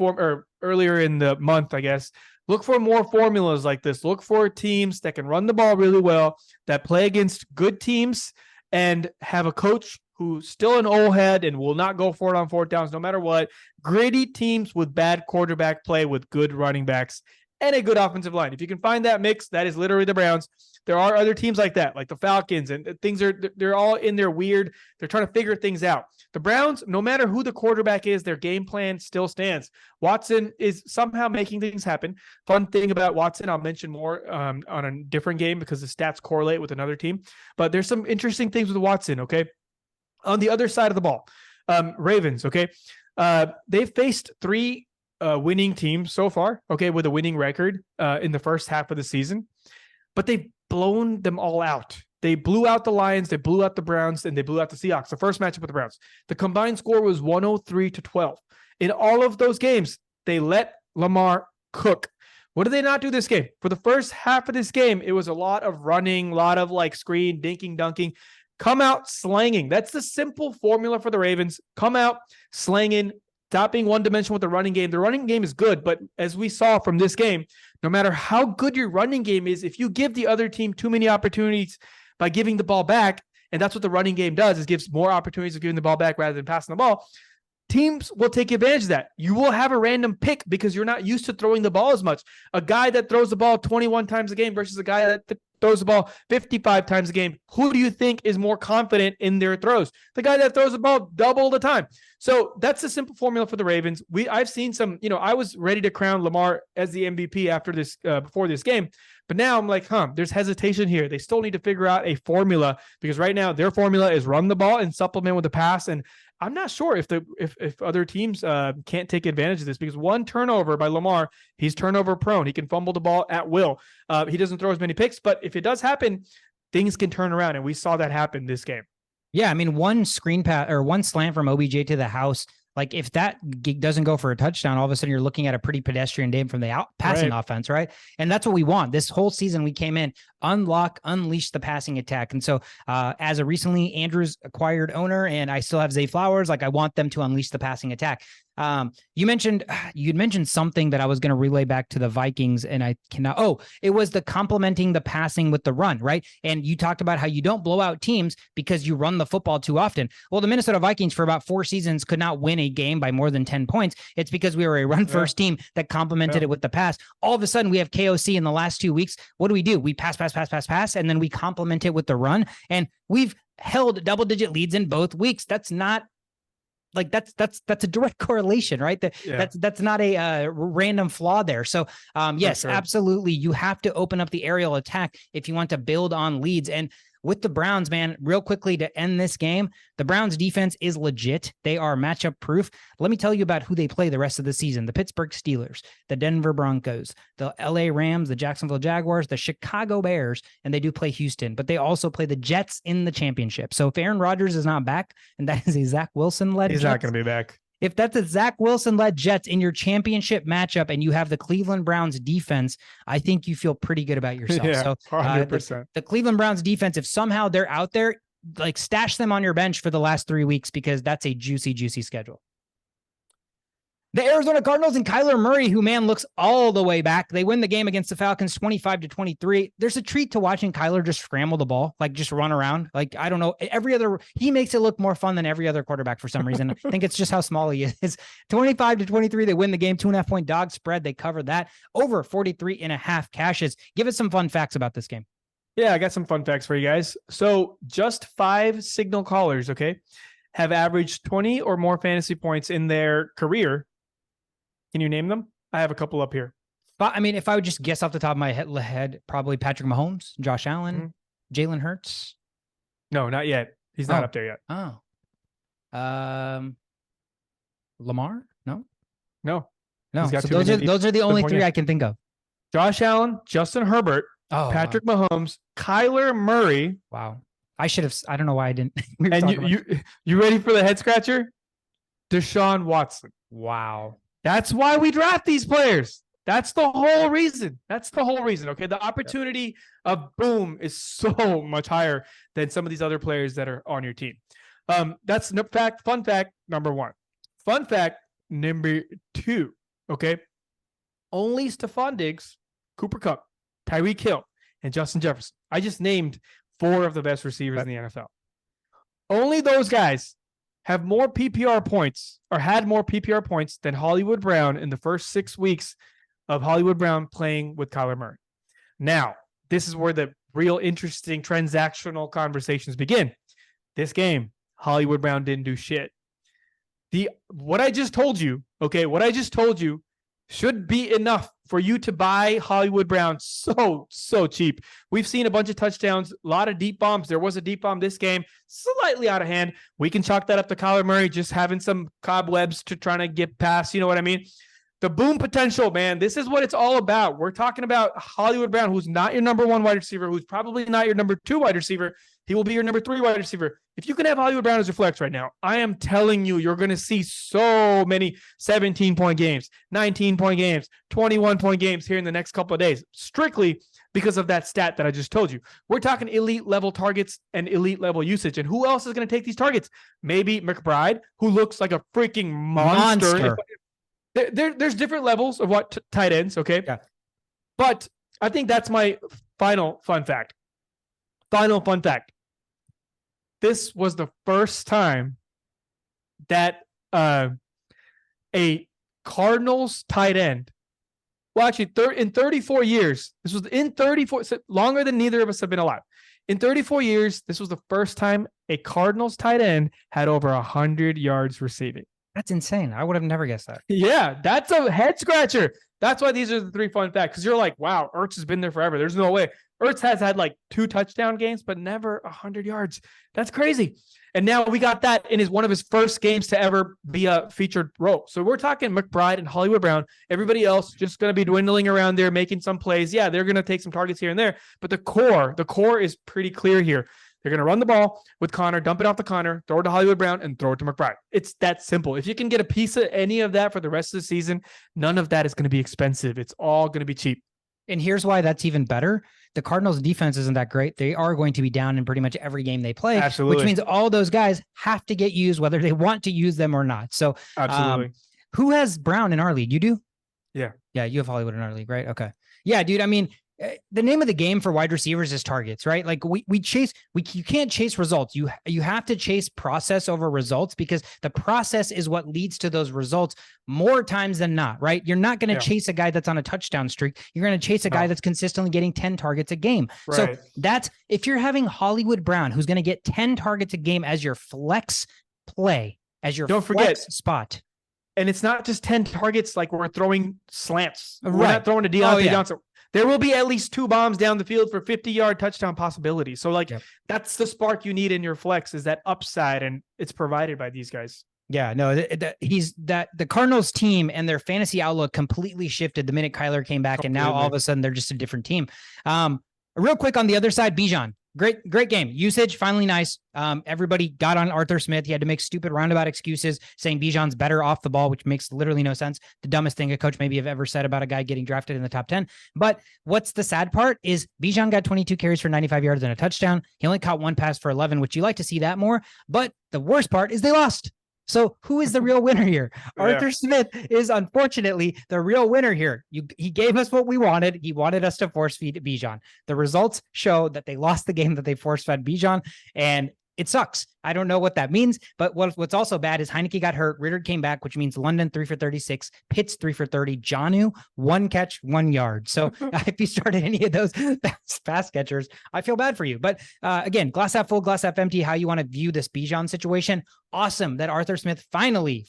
earlier in the month, I guess. Look for more formulas like this. Look for teams that can run the ball really well, that play against good teams, and have a coach who's still an old head and will not go for it on 4th downs no matter what. Gritty teams with bad quarterback play with good running backs and a good offensive line. If you can find that mix, that is literally the Browns. There are other teams like that, like the Falcons, and they're all in their weird. They're trying to figure things out. The Browns, no matter who the quarterback is, their game plan still stands. Watson is somehow making things happen. Fun thing about Watson, I'll mention more on a different game because the stats correlate with another team. But there's some interesting things with Watson, okay? On the other side of the ball, Ravens, okay? They've faced 3 winning teams so far, okay, with a winning record in the first half of the season. But they've blown them all out. They blew out the Lions, they blew out the Browns, and they blew out the Seahawks. The first matchup with the Browns. The combined score was 103-12. In all of those games, they let Lamar cook. What did they not do this game? For the first half of this game, it was a lot of running, a lot of screen, dinking, dunking. Come out slanging. That's the simple formula for the Ravens. Come out slanging, stop being one-dimensional with the running game. The running game is good, but as we saw from this game, no matter how good your running game is, if you give the other team too many opportunities by giving the ball back, and that's what the running game does, is gives more opportunities of giving the ball back rather than passing the ball, teams will take advantage of that. You will have a random pick because you're not used to throwing the ball as much. A guy that throws the ball 21 times a game versus a guy that throws the ball 55 times a game. Who do you think is more confident in their throws? The guy that throws the ball double the time. So that's the simple formula for the Ravens. I've seen some, I was ready to crown Lamar as the MVP after this, before this game, but now I'm like, there's hesitation here. They still need to figure out a formula because right now their formula is run the ball and supplement with the pass. And I'm not sure if other teams can't take advantage of this because one turnover by Lamar, he's turnover prone. He can fumble the ball at will. He doesn't throw as many picks, but if it does happen, things can turn around. And we saw that happen this game. Yeah, I mean, one screen pass or one slant from OBJ to the house. Like if that doesn't go for a touchdown, all of a sudden you're looking at a pretty pedestrian game from the passing offense, right? And that's what we want. This whole season we came in, unleash the passing attack. And so as a recently Andrews acquired owner, and I still have Zay Flowers, like I want them to unleash the passing attack. You'd mentioned something that I was going to relay back to the Vikings, and I cannot. Oh, it was the complementing the passing with the run, right? And you talked about how you don't blow out teams because you run the football too often. Well, the Minnesota Vikings for about 4 seasons could not win a game by more than 10 points. It's because we were a run first team that complemented it with the pass. All of a sudden we have KOC in the last 2 weeks. What do? We pass, and then we complement it with the run. And we've held double-digit leads in both weeks. That's not like that's a direct correlation, right? That's not a random flaw there. So yes, absolutely. You have to open up the aerial attack if you want to build on leads. And with the Browns, man, real quickly to end this game, the Browns defense is legit. They are matchup proof. Let me tell you about who they play the rest of the season. The Pittsburgh Steelers, the Denver Broncos, the LA Rams, the Jacksonville Jaguars, the Chicago Bears, and they do play Houston, but they also play the Jets in the championship. So if Aaron Rodgers is not back, and that is a Zach Wilson-led He's Jets, not going to be back. If that's a Zach Wilson-led Jets in your championship matchup and you have the Cleveland Browns defense, I think you feel pretty good about yourself. Yeah, so 100%. The Cleveland Browns defense, if somehow they're out there, like stash them on your bench for the last 3 weeks because that's a juicy, juicy schedule. The Arizona Cardinals and Kyler Murray, who, man, looks all the way back. They win the game against the Falcons 25-23. There's a treat to watching Kyler just scramble the ball, like just run around. Like, I don't know. He makes it look more fun than every other quarterback for some reason. I think it's just how small he is. 25-23. They win the game, 2.5-point dog spread. They covered that. Over 43.5 cashes. Give us some fun facts about this game. Yeah, I got some fun facts for you guys. So just 5 signal callers, okay, have averaged 20 or more fantasy points in their career. Can you name them? I have a couple up here. But I mean, if I would just guess off the top of my head, probably Patrick Mahomes, Josh Allen, Jalen Hurts. No, not yet. He's not up there yet. Oh. Lamar? No. So those are the only 3 I can think of. Josh Allen, Justin Herbert, Patrick Mahomes, Kyler Murray. Wow. I should have. I don't know why I didn't. And you ready for the head scratcher? Deshaun Watson. Wow. That's why we draft these players. That's the whole reason. Okay. The opportunity of boom is so much higher than some of these other players that are on your team. That's fun fact number 1. Fun fact number 2. Okay. Only Stephon Diggs, Cooper Kupp, Tyreek Hill, and Justin Jefferson. I just named 4 of the best receivers in the NFL. Only those guys have more PPR points or had more PPR points than Hollywood Brown in the first 6 weeks of Hollywood Brown playing with Kyler Murray. Now, this is where the real interesting transactional conversations begin. This game, Hollywood Brown didn't do shit. What I just told you should be enough for you to buy Hollywood Brown so cheap. We've seen a bunch of touchdowns, a lot of deep bombs. There was a deep bomb this game, slightly out of hand. We can chalk that up to Kyler Murray just having some cobwebs to trying to get past. You know what I mean? The boom potential, man. This is what it's all about. We're talking about Hollywood Brown, who's not your number 1 wide receiver, who's probably not your number 2 wide receiver. He will be your number 3 wide receiver. If you can have Hollywood Brown as your flex right now, I am telling you, you're going to see so many 17-point games, 19-point games, 21-point games here in the next couple of days, strictly because of that stat that I just told you. We're talking elite level targets and elite level usage. And who else is going to take these targets? Maybe McBride, who looks like a freaking monster. There's different levels of what tight ends, okay? Yeah. But I think that's my final fun fact. This was the first time that a Cardinals tight end, well, actually, in 34 years, this was in 34, longer than neither of us have been alive. In 34 years, this was the first time a Cardinals tight end had over 100 yards receiving. That's insane. I would have never guessed that. Yeah, that's a head scratcher. That's why these are the 3 fun facts. Because you're like, wow, Ertz has been there forever. There's no way. Ertz has had like 2 touchdown games, but never 100 yards. That's crazy. And now we got that in one of his first games to ever be a featured role. So we're talking McBride and Hollywood Brown. Everybody else just going to be dwindling around there, making some plays. Yeah, they're going to take some targets here and there. But the core is pretty clear here. They're going to run the ball with Connor, dump it off to Connor, throw it to Hollywood Brown, and throw it to McBride. It's that simple. If you can get a piece of any of that for the rest of the season, none of that is going to be expensive. It's all going to be cheap. And here's why that's even better. The Cardinals defense isn't that great. They are going to be down in pretty much every game they play, Absolutely. which means all those guys have to get used, whether they want to use them or not. So Absolutely. Who has Brown in our league? You do? Yeah. Yeah. You have Hollywood in our league, right? Okay. Yeah, dude. I mean, the name of the game for wide receivers is targets, right? Like you can't chase results. You have to chase process over results, because the process is what leads to those results more times than not, right? You're not going to chase a guy that's on a touchdown streak. You're going to chase a guy that's consistently getting 10 targets a game. Right. So if you're having Hollywood Brown, who's going to get 10 targets a game as your flex play, as your flex spot. And it's not just 10 targets like we're throwing slants. Right. We're not throwing to Deontay Johnson. There will be at least 2 bombs down the field for 50-yard touchdown possibility. So that's the spark you need in your flex, is that upside, and it's provided by these guys. Yeah, no, the Cardinals team and their fantasy outlook completely shifted the minute Kyler came back, and now all of a sudden they're just a different team. Real quick on the other side, Bijan. Great game. Usage, finally nice. Everybody got on Arthur Smith. He had to make stupid roundabout excuses saying Bijan's better off the ball, which makes literally no sense. The dumbest thing a coach maybe have ever said about a guy getting drafted in the top 10. But what's the sad part is Bijan got 22 carries for 95 yards and a touchdown. He only caught 1 pass for 11, which you like to see that more. But the worst part is they lost. So who is the real winner here? Arthur Smith is unfortunately the real winner here. He gave us what we wanted. He wanted us to force feed Bijan. The results show that they lost the game that they force fed Bijan, and it sucks. I don't know what that means, but what's also bad is Heineke got hurt. Ritter came back, which means London 3 for 36, Pitts 3 for 30, Jonnu 1 catch, 1 yard. So if you started any of those pass catchers, I feel bad for you. But again, glass half full, glass half empty, how you want to view this Bijan situation. Awesome that Arthur Smith finally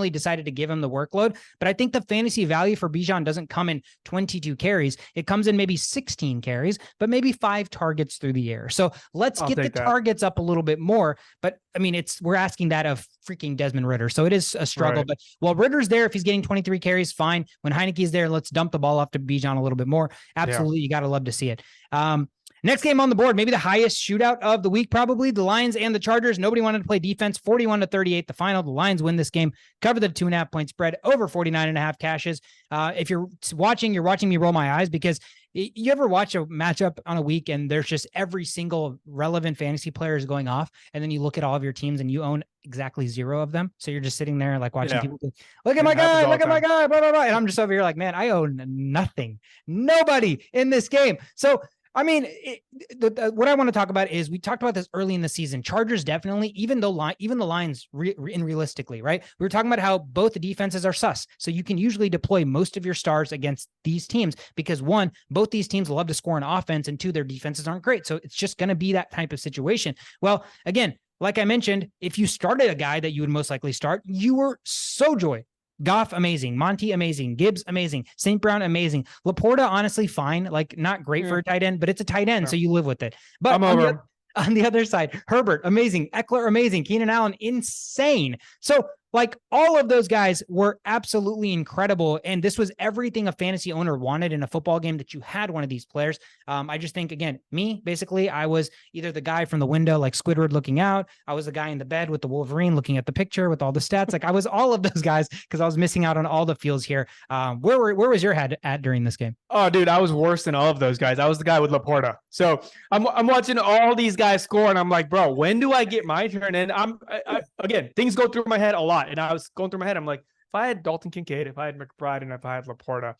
decided to give him the workload. But I think the fantasy value for Bijan doesn't come in 22 carries. It comes in maybe 16 carries, but maybe 5 targets through the air. So let's get the targets up a little bit more. But I mean, we're asking that of freaking Desmond Ritter. So it is a struggle. Right. But while Ritter's there, if he's getting 23 carries, fine. When Heineke's there, let's dump the ball off to Bijan a little bit more. Absolutely. You got to love to see it. Next game on the board, maybe the highest shootout of the week, probably the Lions and the Chargers. Nobody wanted to play defense. 41-38, the final. The Lions win this game, cover the 2.5 point spread, over 49.5 cashes. If you're watching me roll my eyes, because you ever watch a matchup on a week and there's just every single relevant fantasy player is going off, and then you look at all of your teams and you own exactly 0 of them. So you're just sitting there like watching people go, look at my guy, blah, blah, blah. And I'm just over here like, man, I own nothing, nobody in this game. So I mean, what I want to talk about is, we talked about this early in the season. Chargers definitely, even the Lions, realistically, right? We were talking about how both the defenses are sus. So you can usually deploy most of your stars against these teams because, 1, both these teams love to score on offense, and 2, their defenses aren't great. So it's just going to be that type of situation. Well, again, like I mentioned, if you started a guy that you would most likely start, you were so joy. Goff, amazing. Monty, amazing. Gibbs, amazing. St. Brown, amazing. Laporta, honestly, fine. Like, not great for a tight end, but it's a tight end, so you live with it. But on the other side, Herbert, amazing. Eckler, amazing. Keenan Allen, insane. So, like, all of those guys were absolutely incredible. And this was everything a fantasy owner wanted in a football game, that you had one of these players. I just think, again, basically, I was either the guy from the window, like Squidward looking out. I was the guy in the bed with the Wolverine looking at the picture with all the stats. Like, I was all of those guys because I was missing out on all the feels here. Where was your head at during this game? Oh, dude, I was worse than all of those guys. I was the guy with Laporta. So I'm watching all these guys score, and I'm like, bro, when do I get my turn? And again, things go through my head a lot. And I was going through my head. I'm like, if I had Dalton Kincaid, if I had McBride, and if I had Laporta,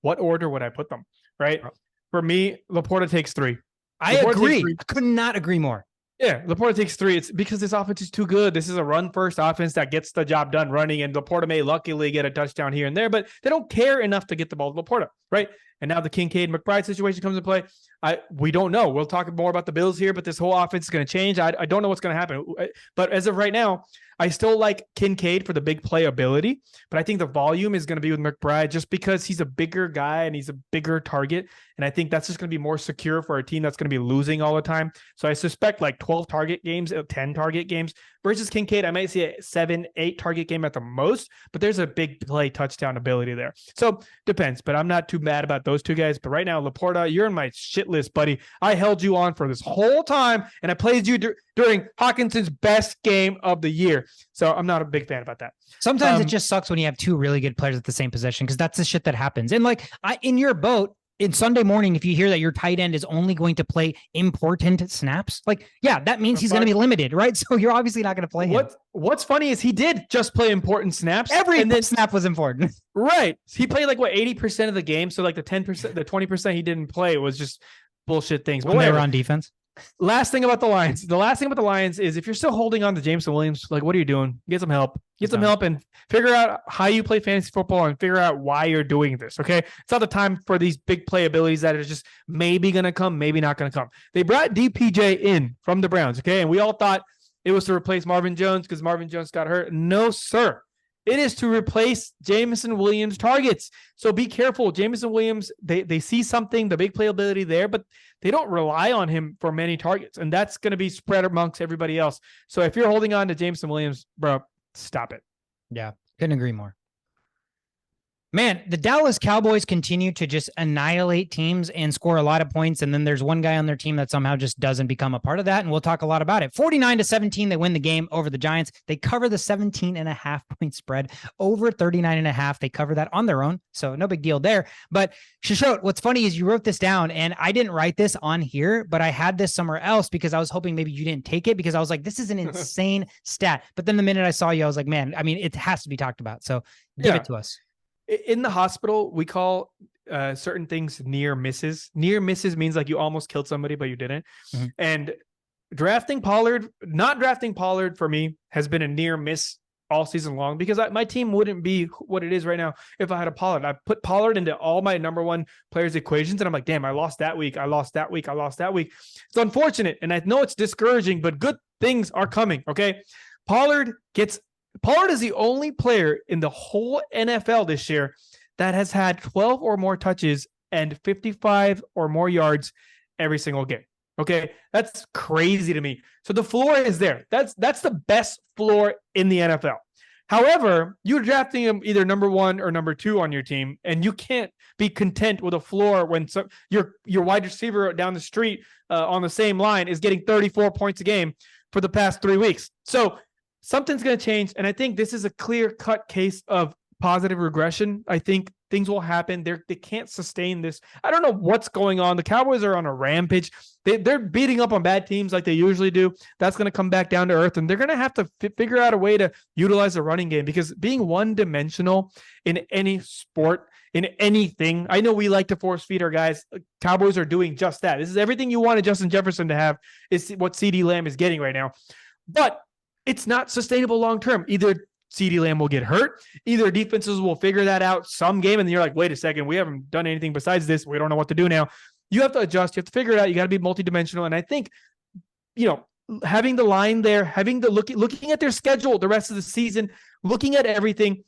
what order would I put them? Right? For me, Laporta takes 3. I agree. I could not agree more. Yeah, Laporta takes 3. It's because this offense is too good. This is a run-first offense that gets the job done running, and Laporta may luckily get a touchdown here and there, but they don't care enough to get the ball to Laporta, right? And now the Kincaid-McBride situation comes into play. We don't know. We'll talk more about the Bills here, but this whole offense is going to change. I don't know what's going to happen. But as of right now, I still like Kincaid for the big play ability, but I think the volume is going to be with McBride just because he's a bigger guy and he's a bigger target. And I think that's just going to be more secure for a team that's going to be losing all the time. So I suspect like 12 target games, 10 target games versus Kincaid. I might see a 7-8 target game at the most, but there's a big play touchdown ability there. So depends, but I'm not too mad about those two guys. But right now, Laporta, you're in my shit list, buddy. I held you on for this whole time, and I played you during Hawkinson's best game of the year. So I'm not a big fan about that. Sometimes it just sucks when you have two really good players at the same position, because that's the shit that happens. And like in your boat, in Sunday morning, if you hear that your tight end is only going to play important snaps, like, yeah, that means he's going to be limited, right? So you're obviously not going to play him. What's funny is he did just play important snaps. Every snap was important. Right. He played like 80% of the game. So like the 10%, the 20% he didn't play was just bullshit things. But when they were on defense. Last thing about the Lions. The last thing about the Lions is if you're still holding on to Jameson Williams, like, what are you doing? Get some help. Get some help and figure out how you play fantasy football and figure out why you're doing this. Okay. It's not the time for these big play abilities that are just maybe going to come, maybe not going to come. They brought DPJ in from the Browns. Okay. And we all thought it was to replace Marvin Jones because Marvin Jones got hurt. No, sir. It is to replace Jameson Williams' targets. So be careful. Jameson Williams, they see something, the big playability there, but they don't rely on him for many targets. And that's going to be spread amongst everybody else. So if you're holding on to Jameson Williams, bro, stop it. Yeah, couldn't agree more. Man, the Dallas Cowboys continue to just annihilate teams and score a lot of points. And then there's one guy on their team that somehow just doesn't become a part of that. And we'll talk a lot about it. 49-17, they win the game over the Giants. They cover the 17.5 point spread over 39.5. They cover that on their own. So no big deal there. But Shishot, what's funny is you wrote this down and I didn't write this on here, but I had this somewhere else because I was hoping maybe you didn't take it because I was like, this is an insane stat. But then the minute I saw you, I was like, man, I mean, it has to be talked about. So give it to us. In the hospital, we call certain things near misses. Near misses means like you almost killed somebody, but you didn't. Mm-hmm. And not drafting Pollard for me has been a near miss all season long because my team wouldn't be what it is right now if I had a Pollard. I put Pollard into all my number one players' equations, and I'm like, damn, I lost that week. I lost that week. It's unfortunate, and I know it's discouraging, but good things are coming, okay? Pollard is the only player in the whole NFL this year that has had 12 or more touches and 55 or more yards every single game. Okay. That's crazy to me. So the floor is there. That's the best floor in the NFL. However, you're drafting him either number 1 or number 2 on your team, and you can't be content with a floor when your wide receiver down the street on the same line is getting 34 points a game for the past 3 weeks. So something's going to change, and I think this is a clear-cut case of positive regression. I think things will happen. They can't sustain this. I don't know what's going on. The Cowboys are on a rampage. They're beating up on bad teams like they usually do. That's going to come back down to earth, and they're going to have to figure out a way to utilize the running game because being one-dimensional in any sport, in anything, I know we like to force feed our guys. Cowboys are doing just that. This is everything you wanted Justin Jefferson to have is what CeeDee Lamb is getting right now. But it's not sustainable long-term. Either CeeDee Lamb will get hurt, either defenses will figure that out some game, and then you're like, wait a second, we haven't done anything besides this. We don't know what to do now. You have to adjust. You have to figure it out. You got to be multidimensional. And I think, having the line there, looking at their schedule the rest of the season, looking at everything,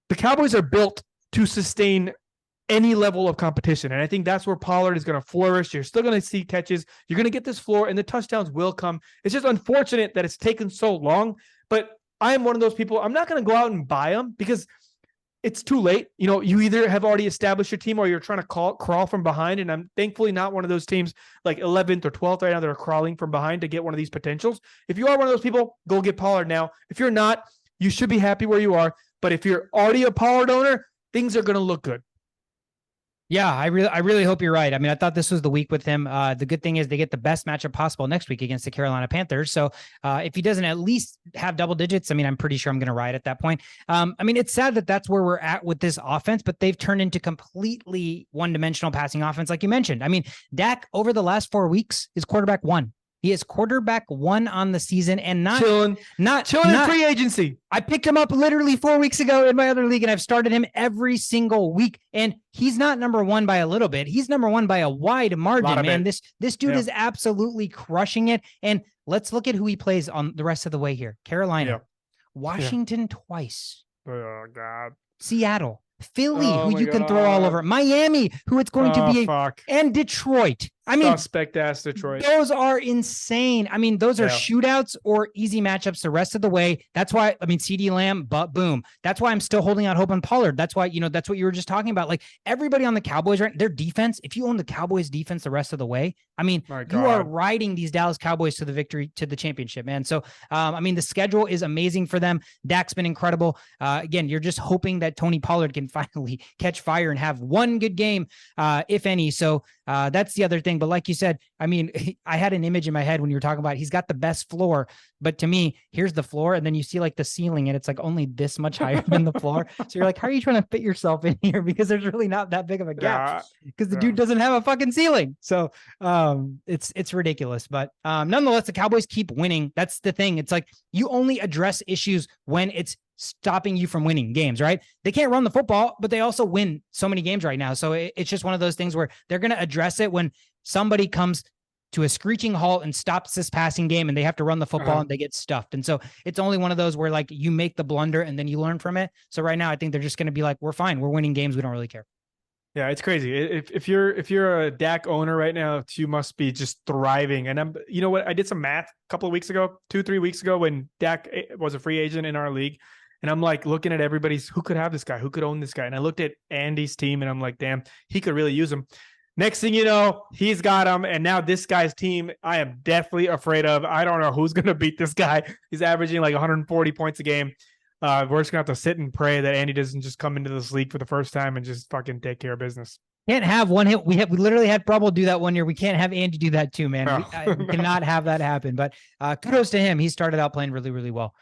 the Cowboys are built to sustain any level of competition. And I think that's where Pollard is going to flourish. You're still going to see catches. You're going to get this floor and the touchdowns will come. It's just unfortunate that it's taken so long, but I am one of those people. I'm not going to go out and buy them because it's too late. You either have already established your team or you're trying to crawl from behind. And I'm thankfully not one of those teams like 11th or 12th right now that are crawling from behind to get one of these potentials. If you are one of those people, go get Pollard now. If you're not, you should be happy where you are. But if you're already a Pollard owner, things are going to look good. Yeah, I really hope you're right. I mean, I thought this was the week with him. The good thing is they get the best matchup possible next week against the Carolina Panthers. So if he doesn't at least have double digits, I mean, I'm pretty sure I'm going to ride at that point. I mean, it's sad that that's where we're at with this offense, but they've turned into completely one-dimensional passing offense, like you mentioned. I mean, Dak over the last 4 weeks is quarterback 1. He is quarterback 1 on the season and not chilling in free agency. I picked him up literally 4 weeks ago in my other league, and I've started him every single week. And he's not number 1 by a little bit. He's number 1 by a wide margin, man. This dude is absolutely crushing it. And let's look at who he plays on the rest of the way here. Carolina, Washington twice. Oh, God. Seattle, Philly, who you can throw all over. Miami, who it's going to be, and Detroit. I mean, suspect ass Detroit. Those are insane. I mean, those are shootouts or easy matchups the rest of the way. That's why, I mean, CD Lamb, but boom. That's why I'm still holding out hope on Pollard. That's why, that's what you were just talking about. Like everybody on the Cowboys, right? Their defense, if you own the Cowboys defense the rest of the way, I mean, you are riding these Dallas Cowboys to the victory, to the championship, man. So, I mean, the schedule is amazing for them. Dak's been incredible. Again, you're just hoping that Tony Pollard can finally catch fire and have one good game, if any. So, that's the other thing. But like you said, I mean, I had an image in my head when you were talking about he's got the best floor, but to me, here's the floor. And then you see like the ceiling and it's like only this much higher than the floor. So you're like, how are you trying to fit yourself in here? Because there's really not that big of a gap because the dude doesn't have a fucking ceiling. So it's ridiculous. But nonetheless, the Cowboys keep winning. That's the thing. It's like you only address issues when it's stopping you from winning games, right? They can't run the football, but they also win so many games right now. So it's just one of those things where they're going to address it when somebody comes to a screeching halt and stops this passing game and they have to run the football and they get stuffed. And so it's only one of those where like you make the blunder and then you learn from it. So right now, I think they're just going to be like, we're fine. We're winning games. We don't really care. Yeah, it's crazy. If you're a Dak owner right now, you must be just thriving. And you know what? I did some math a couple of weeks ago, 2-3 weeks ago, when Dak was a free agent in our league. And I'm like looking at everybody's, who could have this guy? Who could own this guy? And I looked at Andy's team and I'm like, damn, he could really use him. Next thing you know, he's got him. And now this guy's team, I am definitely afraid of. I don't know who's going to beat this guy. He's averaging like 140 points a game. We're just going to have to sit and pray that Andy doesn't just come into this league for the first time and just fucking take care of business. Can't have one hit. We literally had Brubble do that one year. We can't have Andy do that too, man. We cannot have that happen. But kudos to him. He started out playing really, really well.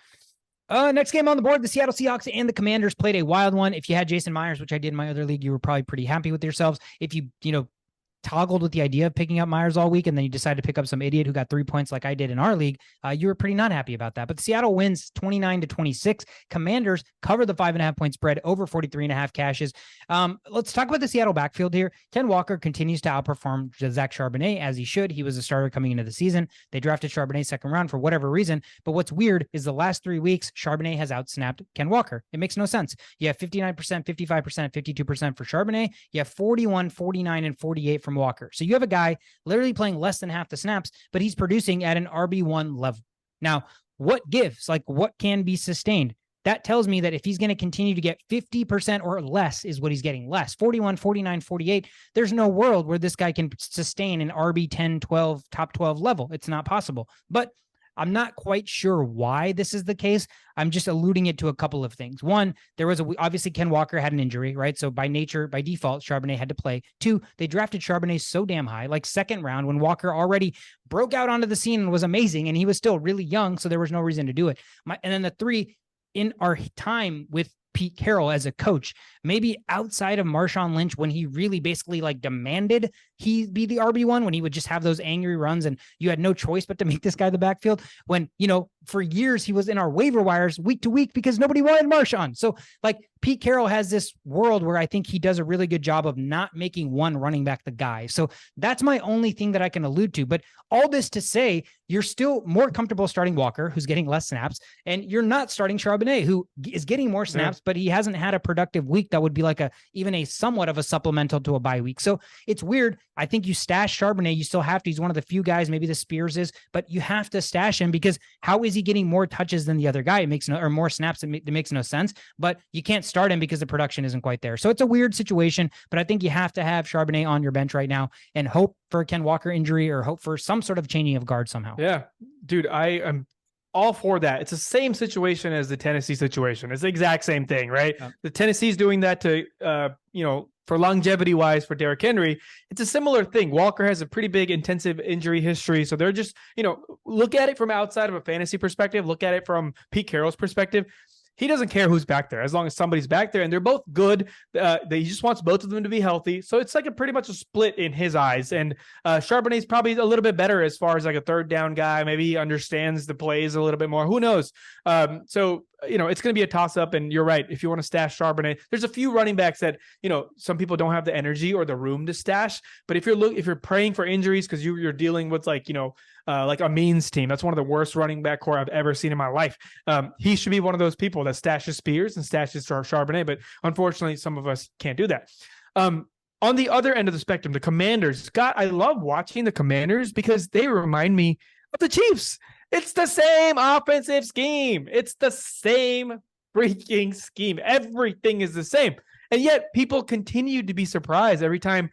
Next game on the board, the Seattle Seahawks and the Commanders played a wild one. If you had Jason Myers, which I did in my other league, you were probably pretty happy with yourselves. If you toggled with the idea of picking up Myers all week and then you decided to pick up some idiot who got 3 points like I did in our league, you were pretty not happy about that. But Seattle wins 29-26. Commanders cover the 5.5 point spread over 43.5 cashes. Let's talk about the Seattle backfield here. Ken Walker continues to outperform Zach Charbonnet as he should. He was a starter coming into the season. They drafted Charbonnet second round for whatever reason. But what's weird is the last 3 weeks, Charbonnet has outsnapped Ken Walker. It makes no sense. You have 59%, 55%, 52% for Charbonnet. You have 41, 49, and 48 from Walker. So you have a guy literally playing less than half the snaps, but he's producing at an RB1 level. Now, what gives? Like, what can be sustained? That tells me that if he's going to continue to get 50% or less is what he's getting less, 41, 49, 48, there's no world where this guy can sustain an RB 10, 12, top 12 level. It's not possible. But I'm not quite sure why this is the case. I'm just alluding it to a couple of things. One, obviously Ken Walker had an injury, right? So by default, Charbonnet had to play. 2, they drafted Charbonnet so damn high, like second round, when Walker already broke out onto the scene and was amazing, and he was still really young, so there was no reason to do it. And then the 3, in our time with Pete Carroll as a coach, maybe outside of Marshawn Lynch, when he really basically like demanded he be the RB1, when he would just have those angry runs and you had no choice but to make this guy the backfield, when, for years he was in our waiver wires week to week because nobody wanted Marshawn. So like Pete Carroll has this world where I think he does a really good job of not making one running back the guy. So that's my only thing that I can allude to. But all this to say, you're still more comfortable starting Walker, who's getting less snaps, and you're not starting Charbonnet, who is getting more snaps, but he hasn't had a productive week that would be like even a somewhat of a supplemental to a bye week. So it's weird. I think you stash Charbonnet. You still have to. He's one of the few guys, maybe the Spears is, but you have to stash him because how is he getting more touches than the other guy? Or more snaps. It makes no sense, but you can't start him because the production isn't quite there. So it's a weird situation, but I think you have to have Charbonnet on your bench right now and hope for a Ken Walker injury or hope for some sort of changing of guard somehow. Yeah, dude, I am all for that. It's the same situation as the Tennessee situation. It's the exact same thing, right? Yeah. The Tennessee's doing that to, for longevity wise for Derrick Henry. It's a similar thing. Walker has a pretty big intensive injury history. So they're just, look at it from outside of a fantasy perspective, look at it from Pete Carroll's perspective. He doesn't care who's back there as long as somebody's back there, and they're both good. He just wants both of them to be healthy. So it's like pretty much a split in his eyes. And Charbonnet's probably a little bit better as far as like a third down guy. Maybe he understands the plays a little bit more. Who knows? So it's going to be a toss up. And you're right. If you want to stash Charbonnet, there's a few running backs that, some people don't have the energy or the room to stash. But if you're praying for injuries because you're dealing with like a Means team, that's one of the worst running back core I've ever seen in my life. He should be one of those people that stashes Spears and stashes Charbonnet. But unfortunately, some of us can't do that. On the other end of the spectrum, the Commanders. God, I love watching the Commanders because they remind me of the Chiefs. It's the same offensive scheme. It's the same freaking scheme. Everything is the same. And yet people continue to be surprised every time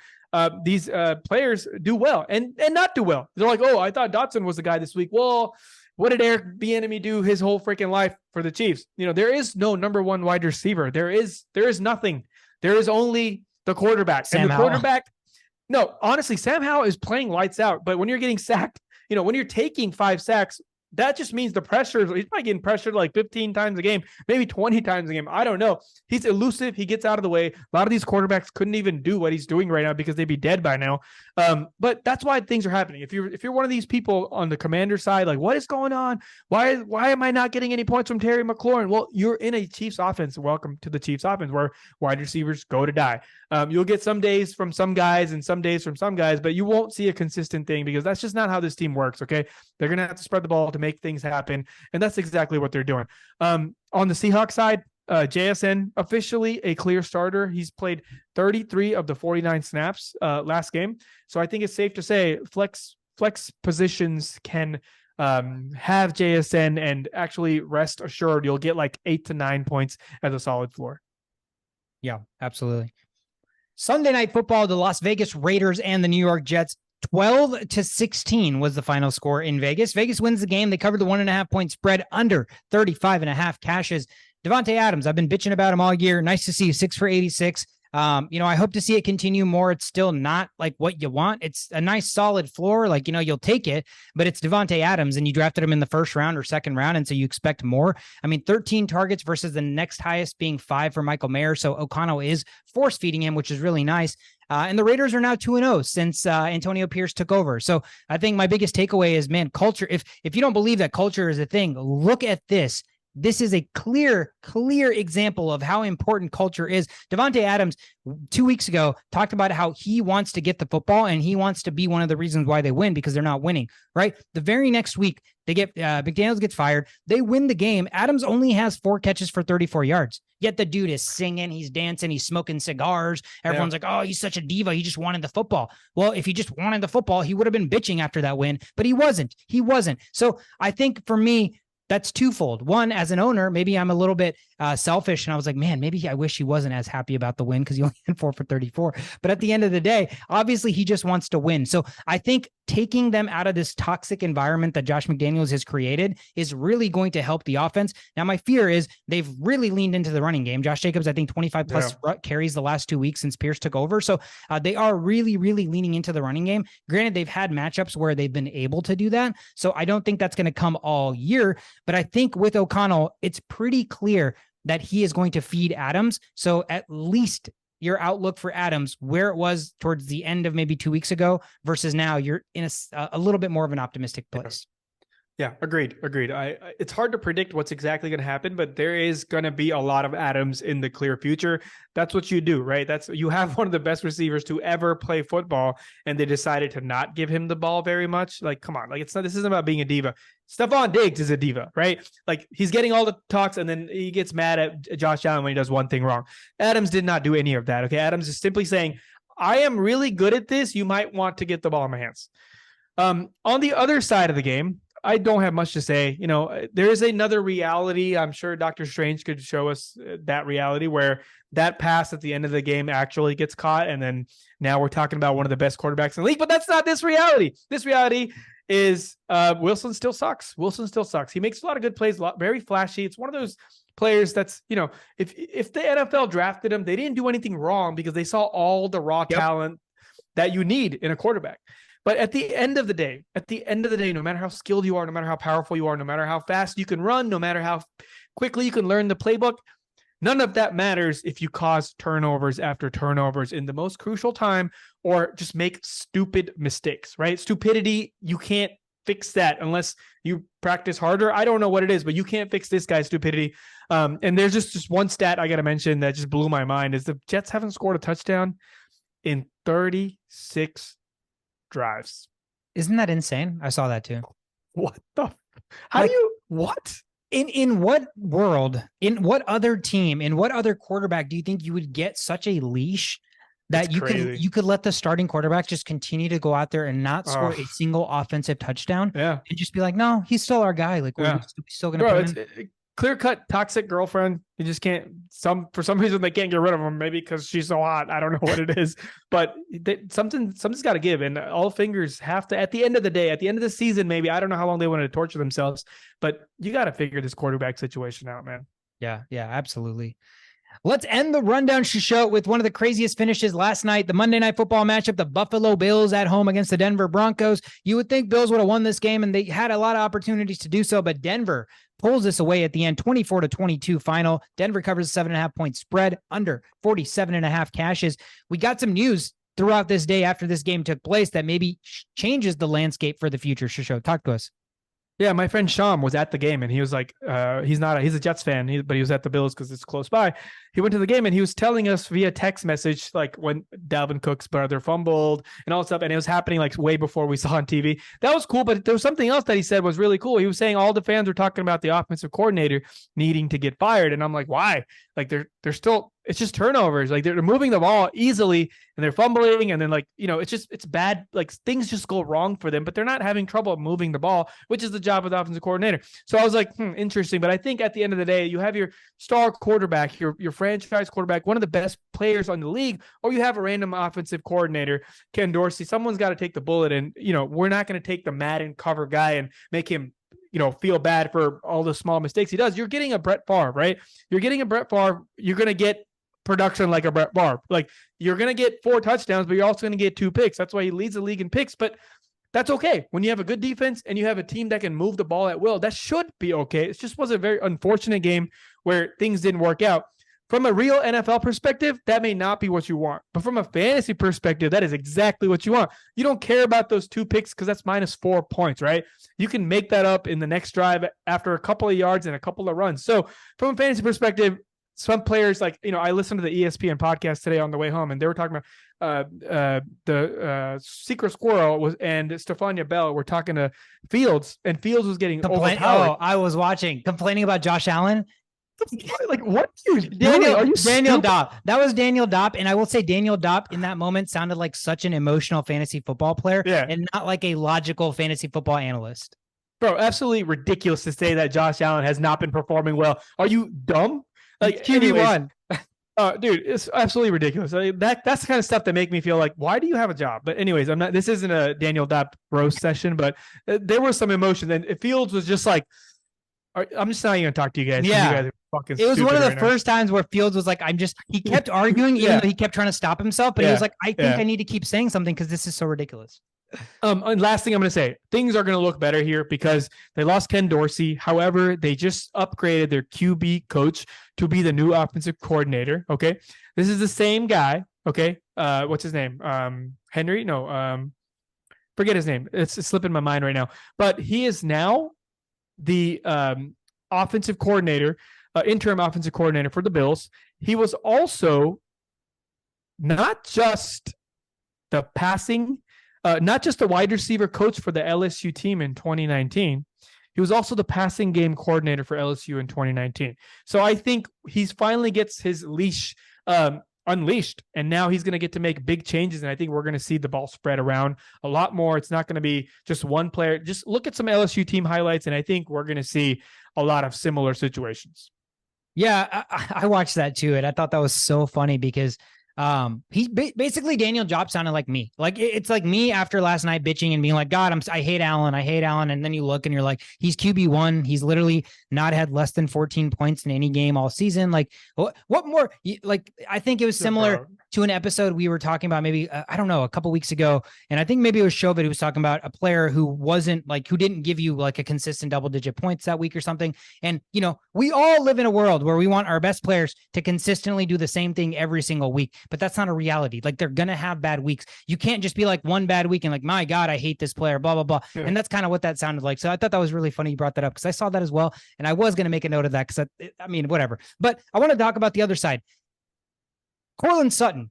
these players do well and not do well. They're like, oh, I thought Dotson was the guy this week. Well, what did Eric Bieniemy do his whole freaking life for the Chiefs? You know, there is no number one wide receiver. There is nothing. There is only the quarterback. And the quarterback, no, honestly, Sam Howell is playing lights out. But when you're getting sacked, you know, when you're taking 5 sacks, that just means the pressure, he's probably getting pressured like 15 times a game, maybe 20 times a game. I don't know. He's elusive. He gets out of the way. A lot of these quarterbacks couldn't even do what he's doing right now because they'd be dead by now. But that's why things are happening. If you're one of these people on the Commander side, like, what is going on? Why am I not getting any points from Terry McLaurin? Well, you're in a Chiefs offense. Welcome to the Chiefs offense where wide receivers go to die. You'll get some days from some guys and some days from some guys, but you won't see a consistent thing because that's just not how this team works. Okay. They're going to have to spread the ball to make things happen. And that's exactly what they're doing. On the Seahawks side, JSN officially a clear starter. He's played 33 of the 49 snaps last game. So I think it's safe to say flex positions can have JSN and actually rest assured you'll get like 8 to 9 points as a solid floor. Yeah, absolutely. Sunday Night Football, the Las Vegas Raiders and the New York Jets, 12-16 was the final score in Vegas. Vegas wins the game. They covered the 1.5 point spread under 35.5 cashes. Devontae Adams, I've been bitching about him all year. Nice to see 6 for 86. I hope to see it continue more. It's still not like what you want. It's a nice solid floor. Like, you'll take it, but it's Devontae Adams and you drafted him in the first round or second round. And so you expect more. 13 targets versus the next highest being 5 for Michael Mayer. So O'Connell is force feeding him, which is really nice. And the Raiders are now 2-0 since Antonio Pierce took over. So I think my biggest takeaway is, man, culture. If you don't believe that culture is a thing, look at this. This is a clear example of how important culture is. Devontae Adams 2 weeks ago talked about how he wants to get the football and he wants to be one of the reasons why they win because they're not winning, right? The very next week, they get McDaniels gets fired. They win the game. Adams only has 4 catches for 34 yards. Yet the dude is singing, he's dancing, he's smoking cigars. Everyone's like, oh, he's such a diva. He just wanted the football. Well, if he just wanted the football, he would have been bitching after that win, but he wasn't. So I think for me, that's twofold. One, as an owner, maybe I'm a little bit selfish. And I was like, man, maybe I wish he wasn't as happy about the win because he only had 4 for 34. But at the end of the day, obviously he just wants to win. So I think taking them out of this toxic environment that Josh McDaniels has created is really going to help the offense. Now, my fear is they've really leaned into the running game. Josh Jacobs, I think 25 plus carries the last 2 weeks since Pierce took over. So they are really leaning into the running game. Granted, they've had matchups where they've been able to do that. So I don't think that's going to come all year. But I think with O'Connell, it's pretty clear that he is going to feed Adams. So at least your outlook for Adams, where it was towards the end of maybe 2 weeks ago versus now, you're in a little bit more of an optimistic place. Yeah, agreed. It's hard to predict what's exactly going to happen, but there is going to be a lot of Adams in the clear future. That's what you do, right? You have one of the best receivers to ever play football, and they decided to not give him the ball very much. Like, come on, this isn't about being a diva. Stephon Diggs is a diva, right? Like, he's getting all the talks, and then he gets mad at Josh Allen when he does one thing wrong. Adams did not do any of that. Okay, Adams is simply saying, I am really good at this. You might want to get the ball in my hands. On the other side of the game, I don't have much to say. There is another reality. I'm sure Dr. Strange could show us that reality where that pass at the end of the game actually gets caught. And then now we're talking about one of the best quarterbacks in the league, but that's not this reality. This reality is Wilson still sucks. He makes a lot of good plays, very flashy. It's one of those players that's, if the NFL drafted him, they didn't do anything wrong because they saw all the raw talent that you need in a quarterback. But at the end of the day, no matter how skilled you are, no matter how powerful you are, no matter how fast you can run, no matter how quickly you can learn the playbook, none of that matters if you cause turnovers after turnovers in the most crucial time or just make stupid mistakes, right? Stupidity, you can't fix that unless you practice harder. I don't know what it is, but you can't fix this guy's stupidity. And there's just one stat I got to mention that just blew my mind is the Jets haven't scored a touchdown in 36 drives. Isn't that insane? I saw that too. What the? How do you? What? In what world? In what other team? In what other quarterback do you think you would get such a leash that It's crazy. you could let the starting quarterback just continue to go out there and not score a single offensive touchdown Yeah. and just be like, no, he's still our guy. Like we're still going to put him in. Clear cut toxic girlfriend. You just can't, for some reason they can't get rid of him. Maybe because she's so hot. I don't know what it is, but something's got to give. And all fingers have to, at the end of the day, at the end of the season, maybe, I don't know how long they want to torture themselves, but you got to figure this quarterback situation out, man. Yeah, absolutely. Let's end the rundown show with one of the craziest finishes last night. The Monday Night Football matchup, the Buffalo Bills at home against the Denver Broncos. You would think Bills would have won this game, and they had a lot of opportunities to do so, but Denver pulls this away at the end, 24-22 final. Denver covers a 7.5 point spread, under 47.5 cashes. We got some news throughout this day after this game took place that maybe changes the landscape for the future. Shisho, talk to us. Yeah, my friend Sham was at the game, and he was like, he's a Jets fan, but he was at the Bills because it's close by. He went to the game, and he was telling us via text message, like when Dalvin Cook's brother fumbled and all that stuff, and it was happening like way before we saw on TV. That was cool, but there was something else that he said was really cool. He was saying all the fans were talking about the offensive coordinator needing to get fired, and I'm like, why? Like they're still, it's just turnovers. Like they're moving the ball easily and they're fumbling. And then it's bad. Like things just go wrong for them, but they're not having trouble moving the ball, which is the job of the offensive coordinator. So I was like, interesting. But I think at the end of the day, you have your star quarterback, your franchise quarterback, one of the best players on the league, or you have a random offensive coordinator, Ken Dorsey. Someone's got to take the bullet, and, we're not going to take the Madden cover guy and make him feel bad for all the small mistakes he does. You're getting a Brett Favre, right? You're getting a Brett Favre. You're going to get production like a Brett Favre. Like you're going to get 4 touchdowns, but you're also going to get 2 picks. That's why he leads the league in picks, but that's okay. When you have a good defense and you have a team that can move the ball at will, that should be okay. It just was a very unfortunate game where things didn't work out. From a real NFL perspective, that may not be what you want. But from a fantasy perspective, that is exactly what you want. You don't care about those 2 picks because that's -4 points, right? You can make that up in the next drive after a couple of yards and a couple of runs. So from a fantasy perspective, some players I listened to the ESPN podcast today on the way home, and they were talking about the Secret Squirrel and Stephania Bell were talking to Fields, and Fields was getting overpowered. Oh, I was watching, complaining about Josh Allen. Like, what are you doing? Daniel Dopp. That was Daniel Dopp. And I will say Daniel Dopp in that moment sounded like such an emotional fantasy football player and not like a logical fantasy football analyst. Bro, absolutely ridiculous to say that Josh Allen has not been performing well. Are you dumb? Like QB1. Dude, it's absolutely ridiculous. That's the kind of stuff that make me feel like, why do you have a job? But anyways, this isn't a Daniel Dopp roast session, but there was some emotion. And Fields was just like, I'm just not even gonna talk to you guys. Yeah. You guys are fucking it was one of the right first times where Fields was like, he kept arguing, even though he kept trying to stop himself. But he was like, I think I need to keep saying something because this is so ridiculous. And last thing I'm going to say, things are going to look better here because they lost Ken Dorsey. However, they just upgraded their QB coach to be the new offensive coordinator. Okay. This is the same guy. Okay. What's his name? Henry? No. Forget his name. It's slipping my mind right now, but he is now the offensive coordinator, interim offensive coordinator for the Bills. He was also not just the wide receiver coach for the LSU team in 2019. He was also the passing game coordinator for LSU in 2019. So I think he's finally gets his leash unleashed, and now he's going to get to make big changes. And I think we're going to see the ball spread around a lot more. It's not going to be just one player. Just look at some LSU team highlights, and I think we're going to see a lot of similar situations. Yeah, I watched that too, and I thought that was so funny because he's basically Daniel Dopp sounded like me. Like it's like me after last night bitching and being like, God, I hate Allen. And then you look and you're like, he's QB1. He's literally not had less than 14 points in any game all season. Like what more? Like, I think it was similar to an episode we were talking about maybe, I don't know, a couple weeks ago. And I think maybe it was Chauvin who was talking about a player who who didn't give you like a consistent double-digit points that week or something. And, we all live in a world where we want our best players to consistently do the same thing every single week, but that's not a reality. Like, they're going to have bad weeks. You can't just be like one bad week and like, my God, I hate this player, blah, blah, blah. Yeah. And that's kind of what that sounded like. So I thought that was really funny you brought that up because I saw that as well. And I was going to make a note of that because I mean, whatever. But I want to talk about the other side. Courtland Sutton,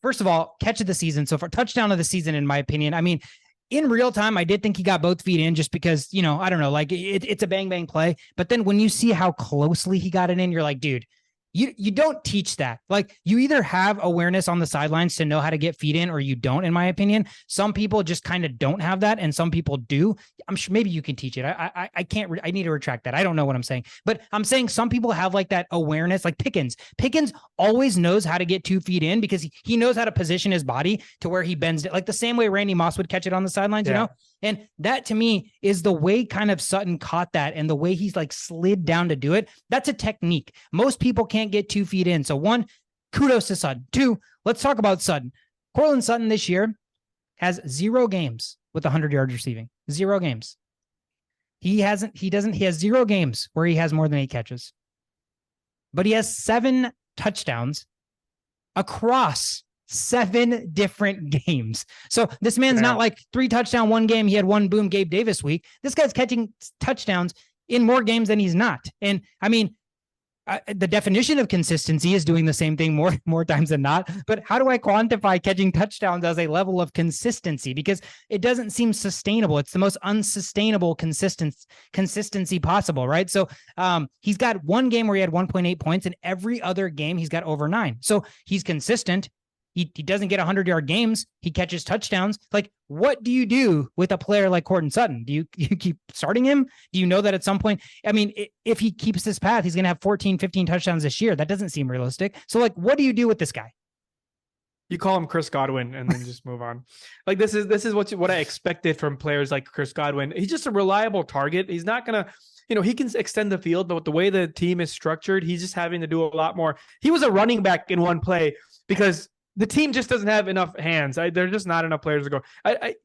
first of all, catch of the season. So for touchdown of the season, in my opinion, I mean, in real time, I did think he got both feet in just because, I don't know, like it's a bang, bang play. But then when you see how closely he got it in, you're like, dude, You don't teach that. Like, you either have awareness on the sidelines to know how to get feet in, or you don't, in my opinion. Some people just kind of don't have that, and some people do. I'm sure maybe you can teach it. I can't, I need to retract that. I don't know what I'm saying, but I'm saying some people have like that awareness, like Pickens. Pickens always knows how to get 2 feet in because he knows how to position his body to where he bends it, like the same way Randy Moss would catch it on the sidelines, you know? And that to me is the way kind of Sutton caught that, and the way he's like slid down to do it. That's a technique. Most people can't get 2 feet in. So 1, kudos to Sutton. 2, let's talk about Sutton. Courtland Sutton this year has 0 games with 100 yards receiving. 0 games. He has 0 games where he has more than 8 catches. But he has 7 touchdowns across 7 different games. So this man's not like 3 touchdown one game. He had 1 boom Gabe Davis week. This guy's catching touchdowns in more games than he's not. And I mean, the definition of consistency is doing the same thing more times than not. But how do I quantify catching touchdowns as a level of consistency? Because it doesn't seem sustainable. It's the most unsustainable consistency possible, right? So he's got 1 game where he had 1.8 points, and every other game he's got over 9. So he's consistent. He doesn't get 100-yard games. He catches touchdowns. Like, what do you do with a player like Courtland Sutton? Do you keep starting him? Do you know that at some point, I mean, if he keeps this path, he's going to have 14, 15 touchdowns this year. That doesn't seem realistic. So, like, what do you do with this guy? You call him Chris Godwin and then just move on. Like, this is what I expected from players like Chris Godwin. He's just a reliable target. He's not going to, he can extend the field, but with the way the team is structured, he's just having to do a lot more. He was a running back in one play because the team just doesn't have enough hands. There's just not enough players to go.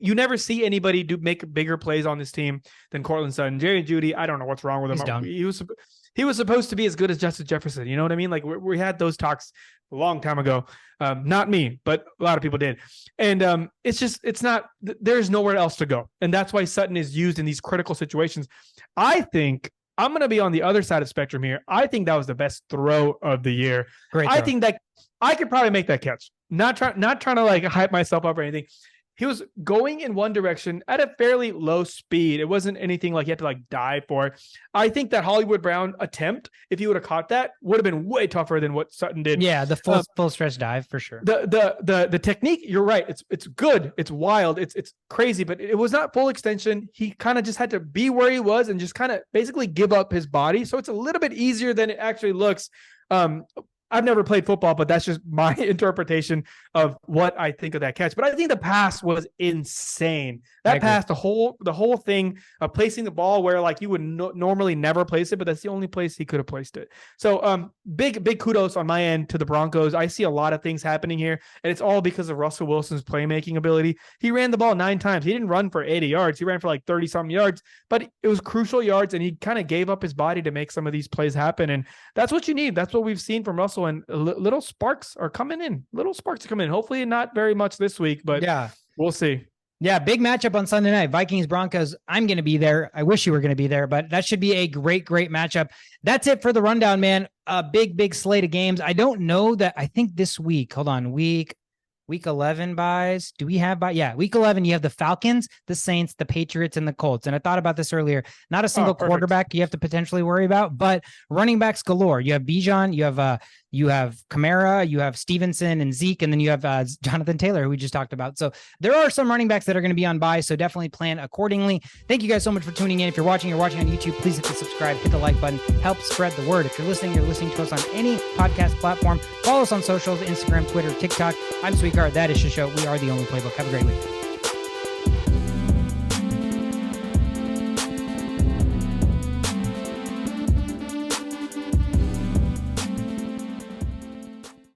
You never see anybody make bigger plays on this team than Courtland Sutton. Jerry Jeudy, I don't know what's wrong with him. He's dumb. He was supposed to be as good as Justin Jefferson. You know what I mean? Like, we had those talks a long time ago. Not me, but a lot of people did. And there's nowhere else to go. And that's why Sutton is used in these critical situations. I think I'm going to be on the other side of the spectrum here. I think that was the best throw of the year. Great throw. I think that I could probably make that catch. Not trying to like hype myself up or anything. He was going in one direction at a fairly low speed. It wasn't anything like you had to like dive for it. I think that Hollywood Brown attempt, if he would have caught that, would have been way tougher than what Sutton did. Yeah, the full stretch dive for sure. The technique, you're right. It's good. It's wild. It's crazy, but it was not full extension. He kind of just had to be where he was and just kind of basically give up his body. So it's a little bit easier than it actually looks. I've never played football, but that's just my interpretation of what I think of that catch. But I think the pass was insane. That pass, the whole thing of placing the ball where like you would normally never place it, but that's the only place he could have placed it. So big kudos on my end to the Broncos. I see a lot of things happening here, and it's all because of Russell Wilson's playmaking ability. He ran the ball 9 times. He didn't run for 80 yards. He ran for like 30-something yards, but it was crucial yards, and he kind of gave up his body to make some of these plays happen. And that's what you need. That's what we've seen from Russell. And little sparks are coming in. Hopefully not very much this week, but yeah, we'll see. Yeah, big matchup on Sunday night. Vikings, Broncos. I'm going to be there. I wish you were going to be there, but that should be a great matchup. That's it for the rundown, man. A big slate of games. I don't know that. I think this week, hold on, week 11 buys. Do we have buy? Yeah, week 11, you have the Falcons, the Saints, the Patriots, and the Colts. And I thought about this earlier. Not a single quarterback you have to potentially worry about, but running backs galore. You have Bijan, you have Kamara, you have Stevenson and Zeke, and then you have Jonathan Taylor, who we just talked about. So there are some running backs that are going to be on bye, so definitely plan accordingly. Thank you guys so much for tuning in. If you're watching on YouTube, please hit the subscribe, hit the like button, help spread the word. If you're listening to us on any podcast platform. Follow us on socials, Instagram, Twitter, TikTok. I'm Sweetheart. That is the show. We are the only playbook. Have a great week.